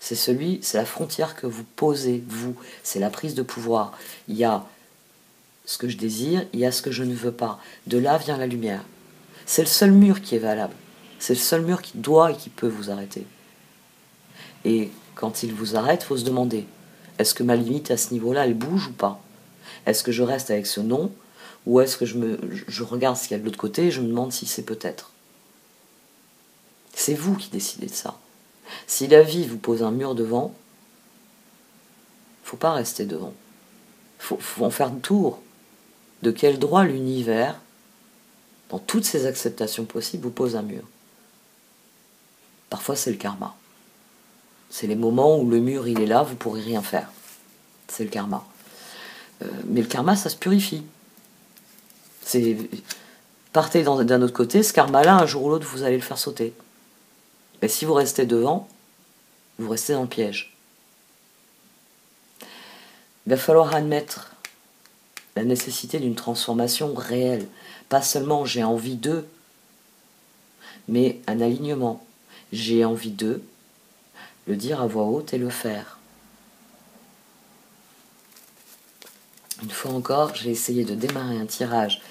C'est la frontière que vous posez, vous. C'est la prise de pouvoir. Il y a ce que je désire, il y a ce que je ne veux pas. De là vient la lumière. C'est le seul mur qui est valable. C'est le seul mur qui doit et qui peut vous arrêter. Et quand il vous arrête, il faut se demander, est-ce que ma limite à ce niveau-là, elle bouge ou pas? Est-ce que je reste avec ce non? Ou est-ce que je regarde ce qu'il y a de l'autre côté et je me demande si c'est peut-être? C'est vous qui décidez de ça. Si la vie vous pose un mur devant, il ne faut pas rester devant. Il faut en faire le tour. De quel droit l'univers, dans toutes ses acceptations possibles, vous pose un mur? Parfois c'est le karma. C'est les moments où le mur il est là, vous ne pourrez rien faire. C'est le karma. Mais le karma, ça se purifie. Partez d'un autre côté, ce karma-là, un jour ou l'autre, vous allez le faire sauter. Mais si vous restez devant, vous restez dans le piège. Il va falloir admettre la nécessité d'une transformation réelle. Pas seulement j'ai envie d'eux, mais un alignement. J'ai envie d'eux, le dire à voix haute et le faire. Une fois encore, j'ai essayé de démarrer un tirage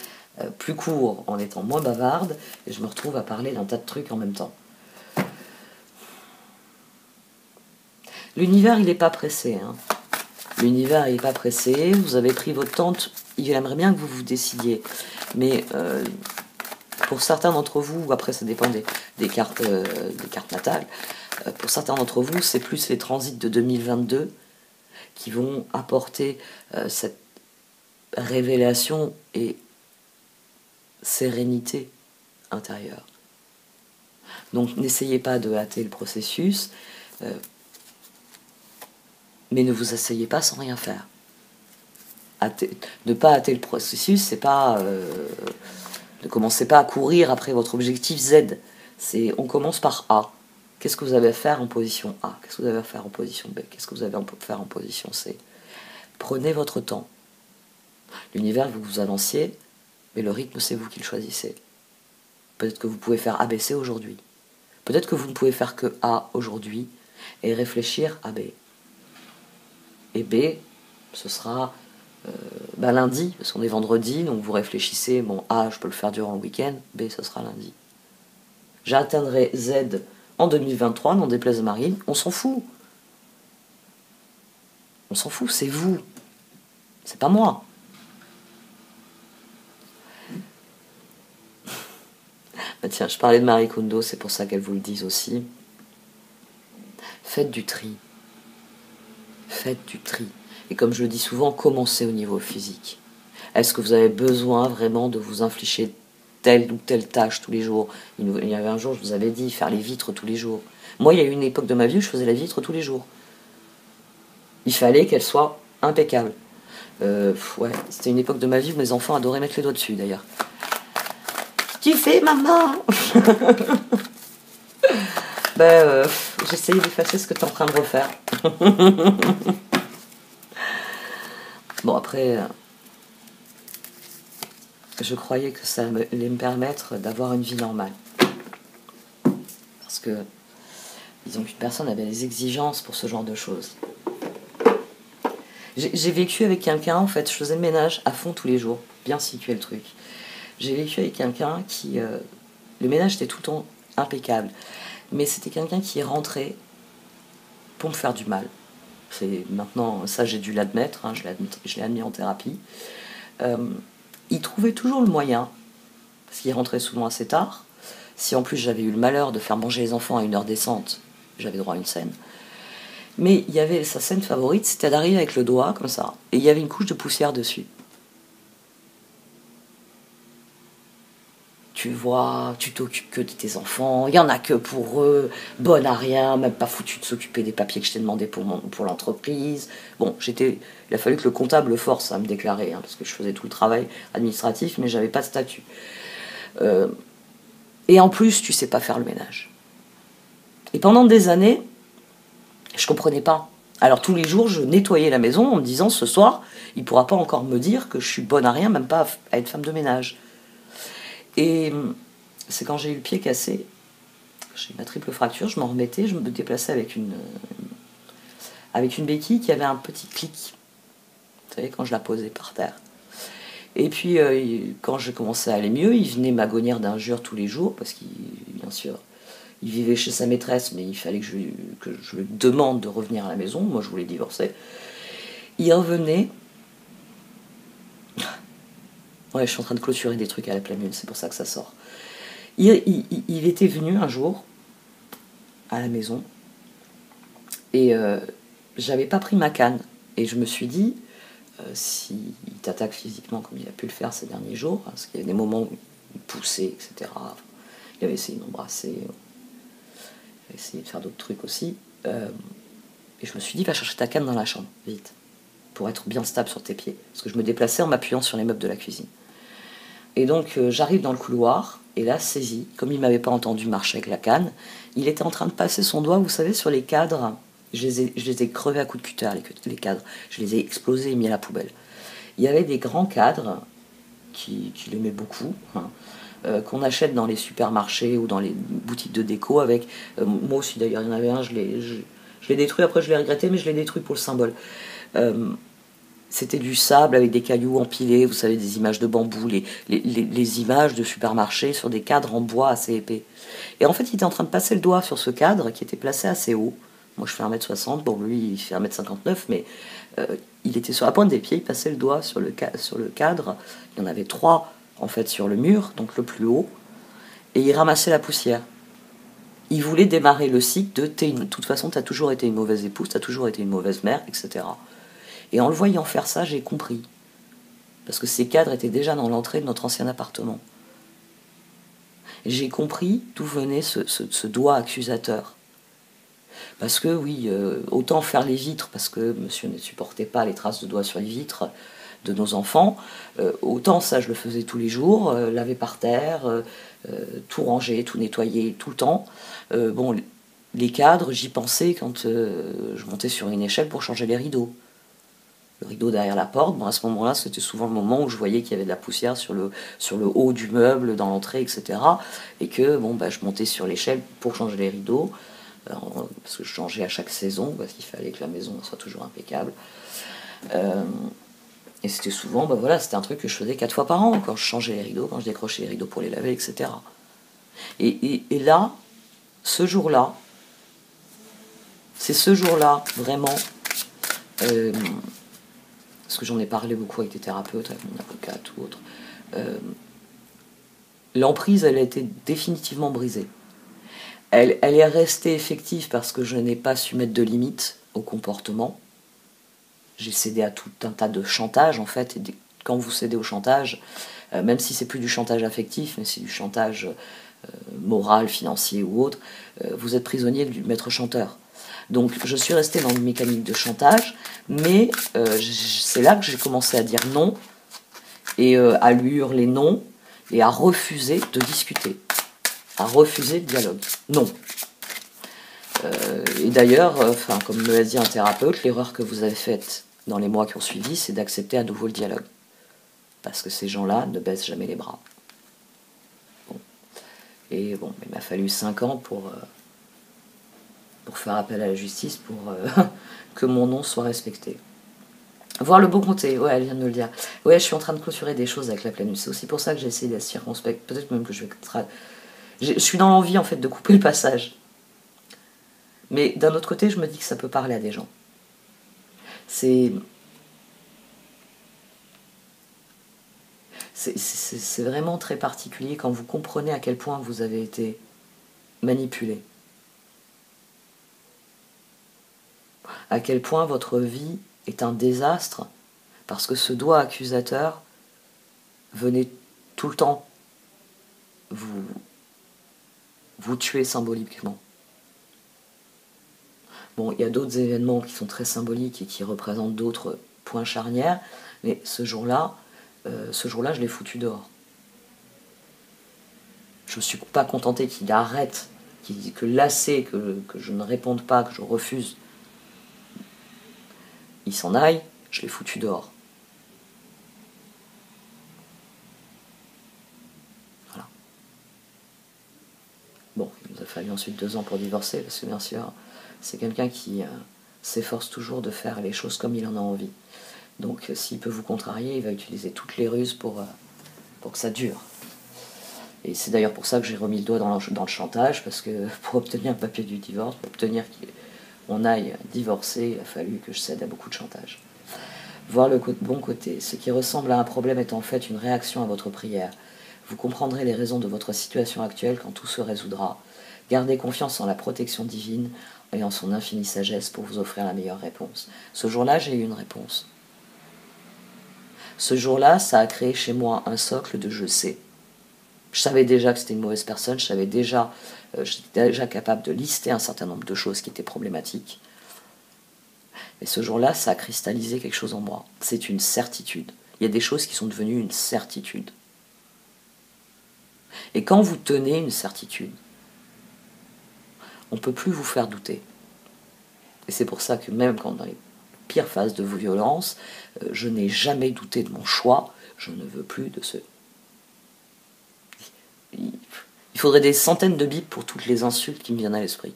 plus court en étant moins bavarde, et je me retrouve à parler d'un tas de trucs en même temps. L'univers, il n'est pas pressé. Hein. L'univers, il n'est pas pressé. Vous avez pris votre temps. Il aimerait bien que vous vous décidiez. Mais pour certains d'entre vous, après ça dépend des cartes natales, pour certains d'entre vous, c'est plus les transits de 2022 qui vont apporter cette révélation et sérénité intérieure. Donc n'essayez pas de hâter le processus, mais ne vous asseyez pas sans rien faire. Ne pas hâter le processus, c'est pas... ne commencez pas à courir après votre objectif Z. On commence par A. Qu'est-ce que vous avez à faire en position A? Qu'est-ce que vous avez à faire en position B? Qu'est-ce que vous avez à faire en position C? Prenez votre temps. L'univers, vous vous avanciez, mais le rythme, c'est vous qui le choisissez. Peut-être que vous pouvez faire ABC aujourd'hui. Peut-être que vous ne pouvez faire que A aujourd'hui et réfléchir à B. Et B, ce sera lundi, parce qu'on est vendredi, donc vous réfléchissez, bon, A, je peux le faire durant le week-end, B, ce sera lundi. J'atteindrai Z en 2023, n'en déplaise à Marine, on s'en fout. On s'en fout, c'est vous. C'est pas moi. Bah tiens, je parlais de Marie Kondo, c'est pour ça qu'elle vous le dise aussi. Faites du tri. Faites du tri. Et comme je le dis souvent, commencez au niveau physique. Est-ce que vous avez besoin vraiment de vous infliger telle ou telle tâche tous les jours? Il y avait un jour, je vous avais dit, faire les vitres tous les jours. Moi, il y a eu une époque de ma vie où je faisais la vitre tous les jours. Il fallait qu'elle soit impeccable. Ouais, c'était une époque de ma vie où mes enfants adoraient mettre les doigts dessus, d'ailleurs. Tu fais, maman? J'essayais d'effacer ce que tu es en train de refaire. Bon, après, je croyais que ça allait me permettre d'avoir une vie normale. Parce que, disons qu'une personne avait des exigences pour ce genre de choses. J'ai vécu avec quelqu'un, en fait, je faisais le ménage à fond tous les jours. Bien situer le truc. J'ai vécu avec quelqu'un qui... le ménage était tout le temps impeccable. Mais c'était quelqu'un qui est rentré pour me faire du mal. Maintenant, ça j'ai dû l'admettre, hein, je l'ai admis en thérapie. Il trouvait toujours le moyen, parce qu'il rentrait souvent assez tard. Si en plus j'avais eu le malheur de faire manger les enfants à une heure décente, j'avais droit à une scène. Mais il y avait sa scène favorite, c'était d'arriver avec le doigt, comme ça, et il y avait une couche de poussière dessus. Tu vois, tu t'occupes que de tes enfants, il n'y en a que pour eux, bonne à rien, même pas foutu de s'occuper des papiers que je t'ai demandé pour l'entreprise. Bon, il a fallu que le comptable force à me déclarer, hein, parce que je faisais tout le travail administratif, mais j'avais pas de statut. Et en plus, tu sais pas faire le ménage. Et pendant des années, je comprenais pas. Alors tous les jours, je nettoyais la maison en me disant, ce soir, il pourra pas encore me dire que je suis bonne à rien, même pas à être femme de ménage. Et c'est quand j'ai eu le pied cassé, j'ai eu ma triple fracture, je m'en remettais, je me déplaçais avec une béquille qui avait un petit clic. Vous savez, quand je la posais par terre. Et puis, quand j'ai commencé à aller mieux, il venait m'agonir d'injures tous les jours, parce qu'il, bien sûr, il vivait chez sa maîtresse, mais il fallait que je lui demande de revenir à la maison. Moi, je voulais divorcer. Il revenait... Ouais, je suis en train de clôturer des trucs à la pleine lune, c'est pour ça que ça sort. Il était venu un jour à la maison et j'avais pas pris ma canne. Et je me suis dit, s'il t'attaque physiquement comme il a pu le faire ces derniers jours, parce qu'il y a des moments où il poussait, etc. Il avait essayé de m'embrasser, il avait essayé de faire d'autres trucs aussi. Et je me suis dit, va chercher ta canne dans la chambre, vite, pour être bien stable sur tes pieds. Parce que je me déplaçais en m'appuyant sur les meubles de la cuisine. Et donc j'arrive dans le couloir, et là, saisi, comme il ne m'avait pas entendu marcher avec la canne, il était en train de passer son doigt, vous savez, sur les cadres Je les ai crevés à coups de cutter, les cadres. Je les ai explosés et mis à la poubelle. Il y avait des grands cadres qu'il aimait beaucoup, hein, qu'on achète dans les supermarchés ou dans les boutiques de déco avec... moi aussi d'ailleurs, il y en avait un, je l'ai détruit, après je l'ai regretté, mais je l'ai détruit pour le symbole. C'était du sable avec des cailloux empilés, vous savez, des images de bambou, les images de supermarché sur des cadres en bois assez épais. Et en fait, il était en train de passer le doigt sur ce cadre qui était placé assez haut. Moi, je fais 1m60, bon, lui, il fait 1m59, mais il était sur la pointe des pieds, il passait le doigt sur le cadre. Il y en avait 3, en fait, sur le mur, donc le plus haut, et il ramassait la poussière. Il voulait démarrer le cycle de « de toute façon, tu as toujours été une mauvaise épouse, tu as toujours été une mauvaise mère, etc. » Et en le voyant faire ça, j'ai compris. Parce que ces cadres étaient déjà dans l'entrée de notre ancien appartement. J'ai compris d'où venait ce doigt accusateur. Parce que oui, autant faire les vitres, parce que monsieur ne supportait pas les traces de doigts sur les vitres de nos enfants, autant ça je le faisais tous les jours, laver par terre, tout ranger, tout nettoyer tout le temps. Bon, les cadres, j'y pensais quand je montais sur une échelle pour changer les rideaux. Le rideau derrière la porte, bon, à ce moment-là, c'était souvent le moment où je voyais qu'il y avait de la poussière sur le haut du meuble, dans l'entrée, etc. Et que bon, bah, je montais sur l'échelle pour changer les rideaux, parce que je changeais à chaque saison, parce qu'il fallait que la maison soit toujours impeccable. Et c'était souvent, bah, voilà, c'était un truc que je faisais 4 fois par an, quand je changeais les rideaux, quand je décrochais les rideaux pour les laver, etc. Et là, ce jour-là, c'est ce jour-là, vraiment... parce que j'en ai parlé beaucoup avec des thérapeutes, avec mon avocate ou autre, l'emprise, elle a été définitivement brisée. Elle est restée effective parce que je n'ai pas su mettre de limites au comportement. J'ai cédé à tout un tas de chantage, en fait, et quand vous cédez au chantage, même si c'est plus du chantage affectif, mais c'est du chantage moral, financier ou autre, vous êtes prisonnier du maître chanteur. Donc je suis restée dans une mécanique de chantage, mais c'est là que j'ai commencé à dire non, et à lui hurler non, et à refuser de discuter, à refuser le dialogue. Non. Et d'ailleurs, comme me l'a dit un thérapeute, l'erreur que vous avez faite dans les mois qui ont suivi, c'est d'accepter à nouveau le dialogue. Parce que ces gens-là ne baissent jamais les bras. Bon. Et bon, il m'a fallu 5 ans pour faire appel à la justice, pour que mon nom soit respecté. Voir le bon côté, ouais, elle vient de me le dire. Ouais, je suis en train de clôturer des choses avec la pleine lune. C'est aussi pour ça que j'ai essayé d'être circonspect. Peut-être même que je vais... Je suis dans l'envie, en fait, de couper le passage. Mais d'un autre côté, je me dis que ça peut parler à des gens. C'est vraiment très particulier quand vous comprenez à quel point vous avez été manipulé. À quel point votre vie est un désastre parce que ce doigt accusateur venait tout le temps vous tuer symboliquement. Bon, il y a d'autres événements qui sont très symboliques et qui représentent d'autres points charnières, mais ce jour-là, je l'ai foutu dehors. Je ne me suis pas contenté qu'il arrête, que lassé, que je ne réponde pas, que je refuse. Il s'en aille, je l'ai foutu dehors. Voilà. Bon, il nous a fallu ensuite 2 ans pour divorcer, parce que bien sûr, c'est quelqu'un qui s'efforce toujours de faire les choses comme il en a envie. Donc s'il peut vous contrarier, il va utiliser toutes les ruses pour que ça dure. Et c'est d'ailleurs pour ça que j'ai remis le doigt dans le chantage, parce que pour obtenir le papier du divorce, pour obtenir qu'on aille divorcer, il a fallu que je cède à beaucoup de chantage. Voir le bon côté. Ce qui ressemble à un problème est en fait une réaction à votre prière. Vous comprendrez les raisons de votre situation actuelle quand tout se résoudra. Gardez confiance en la protection divine et en son infinie sagesse pour vous offrir la meilleure réponse. Ce jour-là, j'ai eu une réponse. Ce jour-là, ça a créé chez moi un socle de je sais. Je savais déjà que c'était une mauvaise personne, j'étais déjà capable de lister un certain nombre de choses qui étaient problématiques. Mais ce jour-là, ça a cristallisé quelque chose en moi. C'est une certitude. Il y a des choses qui sont devenues une certitude. Et quand vous tenez une certitude, on ne peut plus vous faire douter. Et c'est pour ça que même quand dans les pires phases de violence, je n'ai jamais douté de mon choix. Je ne veux plus de ce... Il faudrait des centaines de bips pour toutes les insultes qui me viennent à l'esprit.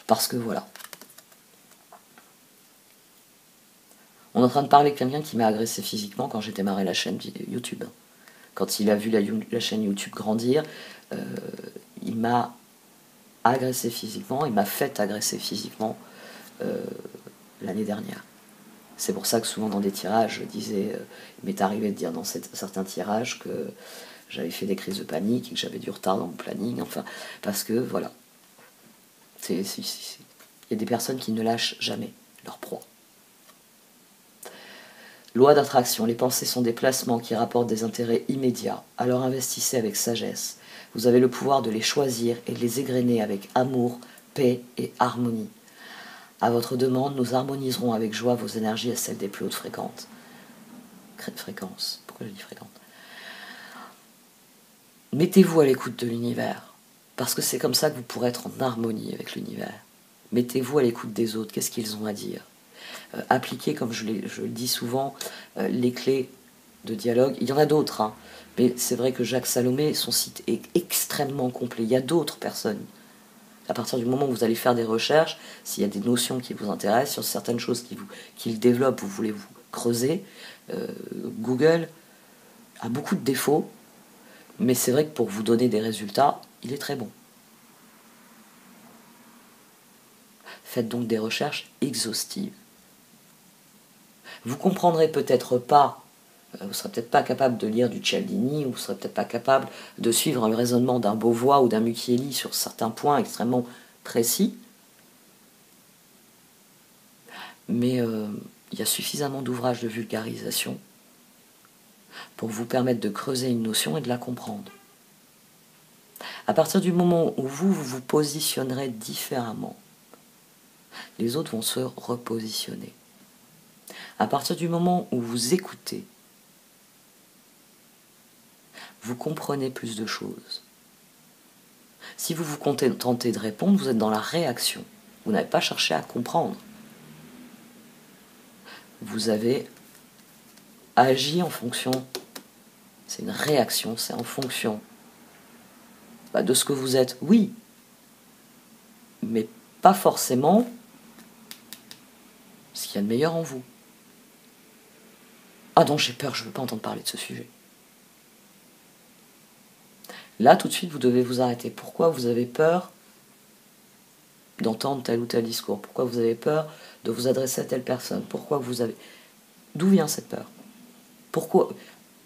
Parce que voilà. On est en train de parler de quelqu'un qui m'a agressé physiquement quand j'ai démarré la chaîne YouTube. Quand il a vu la chaîne YouTube grandir, il m'a agressé physiquement, il m'a fait agresser physiquement l'année dernière. C'est pour ça que souvent dans des tirages, je disais, il m'est arrivé de dire dans certains tirages que j'avais fait des crises de panique et que j'avais du retard dans mon planning, enfin, parce que voilà. Il y a des personnes qui ne lâchent jamais leur proie. Loi d'attraction, les pensées sont des placements qui rapportent des intérêts immédiats, alors investissez avec sagesse. Vous avez le pouvoir de les choisir et de les égrener avec amour, paix et harmonie. À votre demande, nous harmoniserons avec joie vos énergies à celles des plus hautes fréquences. Pourquoi je dis fréquente? Mettez-vous à l'écoute de l'univers, parce que c'est comme ça que vous pourrez être en harmonie avec l'univers. Mettez-vous à l'écoute des autres, qu'est-ce qu'ils ont à dire? Appliquez, comme je le dis souvent, les clés de dialogue. Il y en a d'autres, hein, mais c'est vrai que Jacques Salomé, son site est extrêmement complet. Il y a d'autres personnes. À partir du moment où vous allez faire des recherches, s'il y a des notions qui vous intéressent, sur certaines choses qu'il développe, vous voulez vous creuser, Google a beaucoup de défauts, mais c'est vrai que pour vous donner des résultats, il est très bon. Faites donc des recherches exhaustives. Vous comprendrez peut-être pas, vous serez peut-être pas capable de lire du Cialdini, ou vous serez peut-être pas capable de suivre le raisonnement d'un Beauvois ou d'un Mukieli sur certains points extrêmement précis, mais il y a suffisamment d'ouvrages de vulgarisation pour vous permettre de creuser une notion et de la comprendre. À partir du moment où vous vous positionnerez différemment, les autres vont se repositionner. À partir du moment où vous écoutez, vous comprenez plus de choses. Si vous vous contentez de répondre, vous êtes dans la réaction. Vous n'avez pas cherché à comprendre. Vous avez agi en fonction, c'est une réaction, c'est en fonction de ce que vous êtes, oui, mais pas forcément ce qu'il y a de meilleur en vous. Ah non, j'ai peur, je ne veux pas entendre parler de ce sujet. Là, tout de suite, vous devez vous arrêter. Pourquoi vous avez peur d'entendre tel ou tel discours? Pourquoi vous avez peur de vous adresser à telle personne? Pourquoi vous avez... D'où vient cette peur? Pourquoi?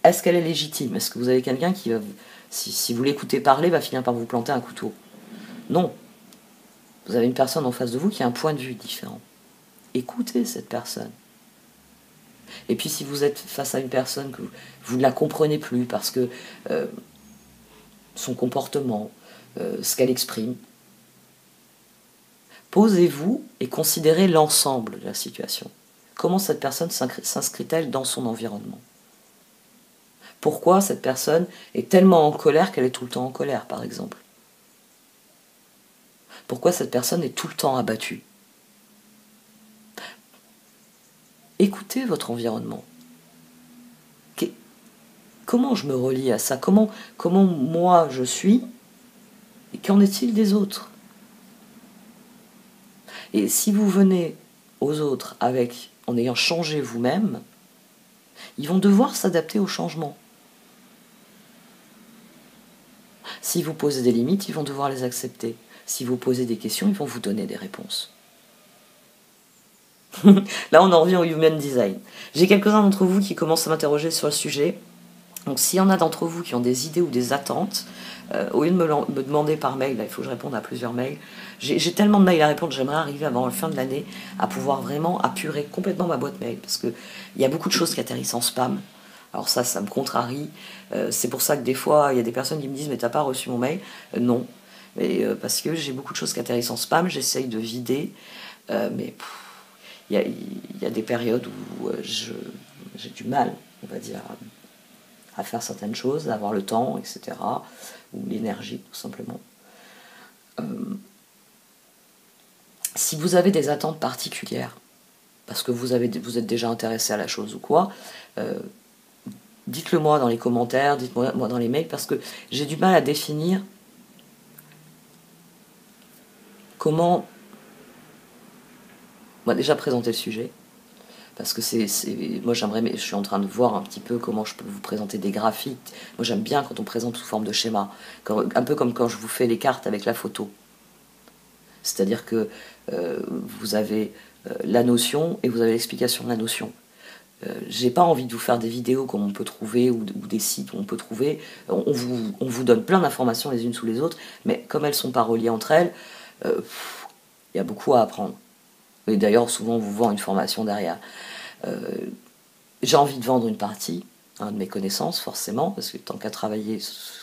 Est-ce qu'elle est légitime? Est-ce que vous avez quelqu'un qui va... Si vous l'écoutez parler, va finir par vous planter un couteau? Non. Vous avez une personne en face de vous qui a un point de vue différent. Écoutez cette personne. Et puis si vous êtes face à une personne que vous ne la comprenez plus parce que son comportement, ce qu'elle exprime, posez-vous et considérez l'ensemble de la situation. Comment cette personne s'inscrit-elle dans son environnement? Pourquoi cette personne est tellement en colère qu'elle est tout le temps en colère, par exemple? Pourquoi cette personne est tout le temps abattue? Écoutez votre environnement. Comment je me relie à ça? Comment moi je suis? Et qu'en est-il des autres? Et si vous venez aux autres en ayant changé vous-même, ils vont devoir s'adapter au changement. Si vous posez des limites, ils vont devoir les accepter. Si vous posez des questions, ils vont vous donner des réponses. Là, on en revient au Human Design. J'ai quelques-uns d'entre vous qui commencent à m'interroger sur le sujet. Donc s'il y en a d'entre vous qui ont des idées ou des attentes, au lieu de me demander par mail, là, il faut que je réponde à plusieurs mails, j'ai tellement de mails à répondre, j'aimerais arriver avant la fin de l'année à pouvoir vraiment apurer complètement ma boîte mail, parce qu'il y a beaucoup de choses qui atterrissent en spam. Alors ça me contrarie. C'est pour ça que des fois, il y a des personnes qui me disent « mais t'as pas reçu mon mail ?» Non, mais, parce que j'ai beaucoup de choses qui atterrissent en spam, j'essaye de vider, mais il y a des périodes où j'ai du mal, on va dire, à faire certaines choses, à avoir le temps, etc. Ou l'énergie, tout simplement. Si vous avez des attentes particulières, parce que vous êtes déjà intéressé à la chose ou quoi, dites-le moi dans les commentaires, dites-moi dans les mails, parce que j'ai du mal à définir comment, moi déjà présenter le sujet, parce que moi je suis en train de voir un petit peu comment je peux vous présenter des graphiques. Moi j'aime bien quand on présente sous forme de schéma, un peu comme quand je vous fais les cartes avec la photo. C'est-à-dire que vous avez la notion et vous avez l'explication de la notion. J'ai pas envie de vous faire des vidéos comme on peut trouver ou des sites où on peut trouver. On vous donne plein d'informations les unes sous les autres, mais comme elles sont pas reliées entre elles, il y a beaucoup à apprendre. Et d'ailleurs, souvent on vous vend une formation derrière. J'ai envie de vendre une partie de mes connaissances, forcément, parce que tant qu'à travailler,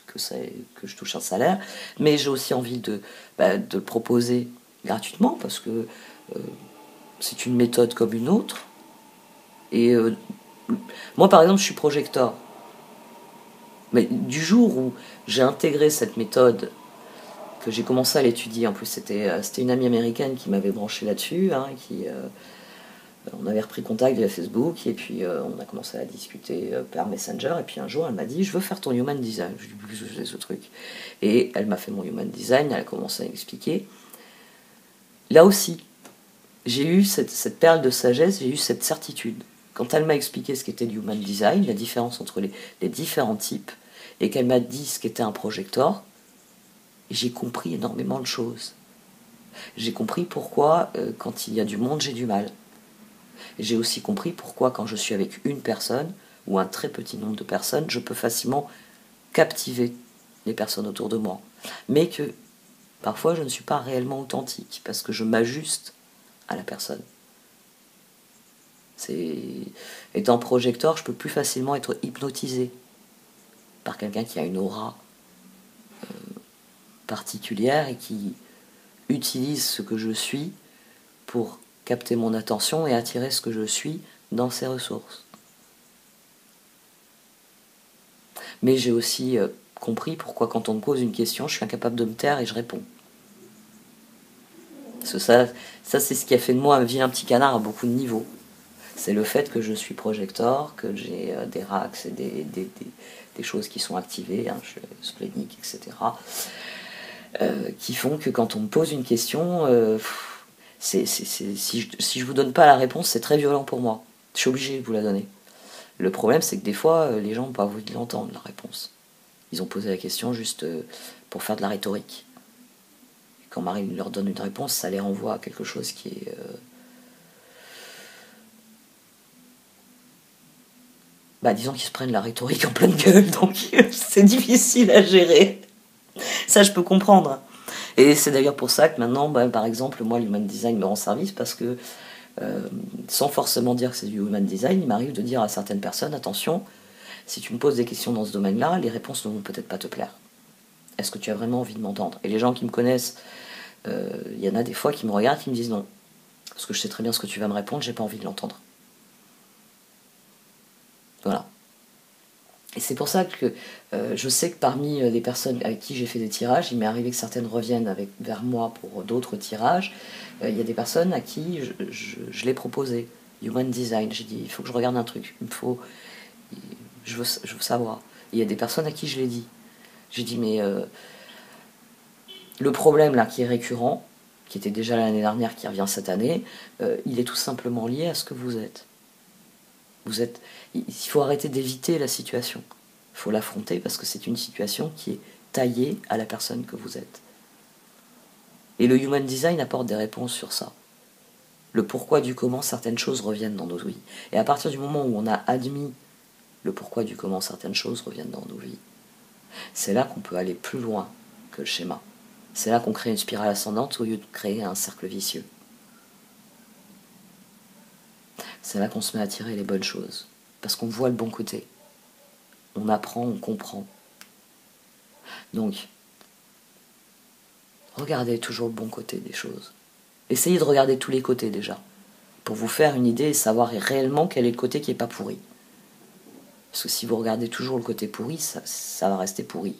que je touche un salaire, mais j'ai aussi envie de le proposer gratuitement, parce que c'est une méthode comme une autre. Et moi, par exemple, je suis projecteur. Mais du jour où j'ai intégré cette méthode, que j'ai commencé à l'étudier, en plus c'était une amie américaine qui m'avait branché là-dessus, hein, on avait repris contact via Facebook, et puis on a commencé à discuter par Messenger, et puis un jour elle m'a dit, je veux faire ton human design. Je lui ai dit, je sais ce truc. Et elle m'a fait mon human design, elle a commencé à m'expliquer. Là aussi, j'ai eu cette perle de sagesse, j'ai eu cette certitude. Quand elle m'a expliqué ce qu'était le human design, la différence entre les différents types, et qu'elle m'a dit ce qu'était un projecteur, j'ai compris énormément de choses. J'ai compris pourquoi, quand il y a du monde, j'ai du mal. J'ai aussi compris pourquoi, quand je suis avec une personne, ou un très petit nombre de personnes, je peux facilement captiver les personnes autour de moi. Mais que parfois, je ne suis pas réellement authentique, parce que je m'ajuste à la personne. Étant projecteur, je peux plus facilement être hypnotisé par quelqu'un qui a une aura particulière et qui utilise ce que je suis pour capter mon attention et attirer ce que je suis dans ses ressources. Mais j'ai aussi compris pourquoi quand on me pose une question, je suis incapable de me taire et je réponds. Parce que ça c'est ce qui a fait de moi un vilain petit canard à beaucoup de niveaux. C'est le fait que je suis projecteur, que j'ai des racks et des choses qui sont activées, hein, spléniques, etc., qui font que quand on me pose une question, si je vous donne pas la réponse, c'est très violent pour moi. Je suis obligé de vous la donner. Le problème, c'est que des fois, les gens n'ont pas envie de l'entendre, la réponse. Ils ont posé la question juste pour faire de la rhétorique. Et quand Marie leur donne une réponse, ça les renvoie à quelque chose qui est... disons qu'ils se prennent la rhétorique en pleine gueule, donc c'est difficile à gérer. Ça, je peux comprendre. Et c'est d'ailleurs pour ça que maintenant, par exemple, moi, l'human design me rend service, parce que, sans forcément dire que c'est du human design, il m'arrive de dire à certaines personnes, attention, si tu me poses des questions dans ce domaine-là, les réponses ne vont peut-être pas te plaire. Est-ce que tu as vraiment envie de m'entendre? Et les gens qui me connaissent, il y en a des fois qui me regardent, qui me disent non. Parce que je sais très bien ce que tu vas me répondre, j'ai pas envie de l'entendre. Voilà. Et c'est pour ça que je sais que parmi les personnes avec qui j'ai fait des tirages, il m'est arrivé que certaines reviennent vers moi pour d'autres tirages. Il y a des personnes à qui je l'ai proposé. Human Design, j'ai dit, il faut que je regarde un truc. Je veux savoir. Et il y a des personnes à qui je l'ai dit. J'ai dit, mais le problème là qui est récurrent, qui était déjà l'année dernière, qui revient cette année, il est tout simplement lié à ce que vous êtes. Il faut arrêter d'éviter la situation. Il faut l'affronter, parce que c'est une situation qui est taillée à la personne que vous êtes. Et le Human Design apporte des réponses sur ça. Le pourquoi du comment certaines choses reviennent dans nos vies. Et à partir du moment où on a admis le pourquoi du comment certaines choses reviennent dans nos vies, c'est là qu'on peut aller plus loin que le schéma. C'est là qu'on crée une spirale ascendante au lieu de créer un cercle vicieux. C'est là qu'on se met à tirer les bonnes choses. Parce qu'on voit le bon côté. On apprend, on comprend. Donc, regardez toujours le bon côté des choses. Essayez de regarder tous les côtés déjà, pour vous faire une idée et savoir réellement quel est le côté qui n'est pas pourri. Parce que si vous regardez toujours le côté pourri, ça va rester pourri.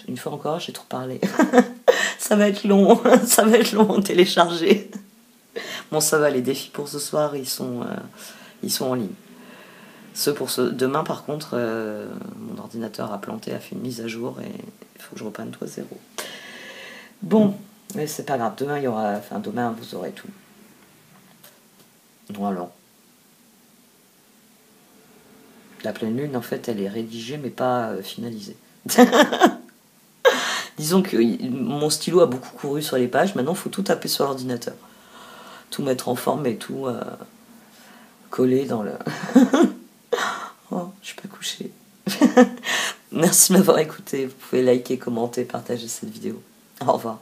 une fois encore, j'ai trop parlé. Ça va être long, ça va être long à télécharger. Bon, ça va, les défis pour ce soir, ils sont en ligne. Demain, par contre, mon ordinateur a planté, a fait une mise à jour et il faut que je reprenne tout à zéro. Bon, mais c'est pas grave. Demain, vous aurez tout. Voilà. La pleine lune, en fait, elle est rédigée mais pas finalisée. Disons que mon stylo a beaucoup couru sur les pages. Maintenant, il faut tout taper sur l'ordinateur. Tout mettre en forme et tout coller dans le... Oh, je suis pas couchée. Merci de m'avoir écouté. Vous pouvez liker, commenter, partager cette vidéo. Au revoir.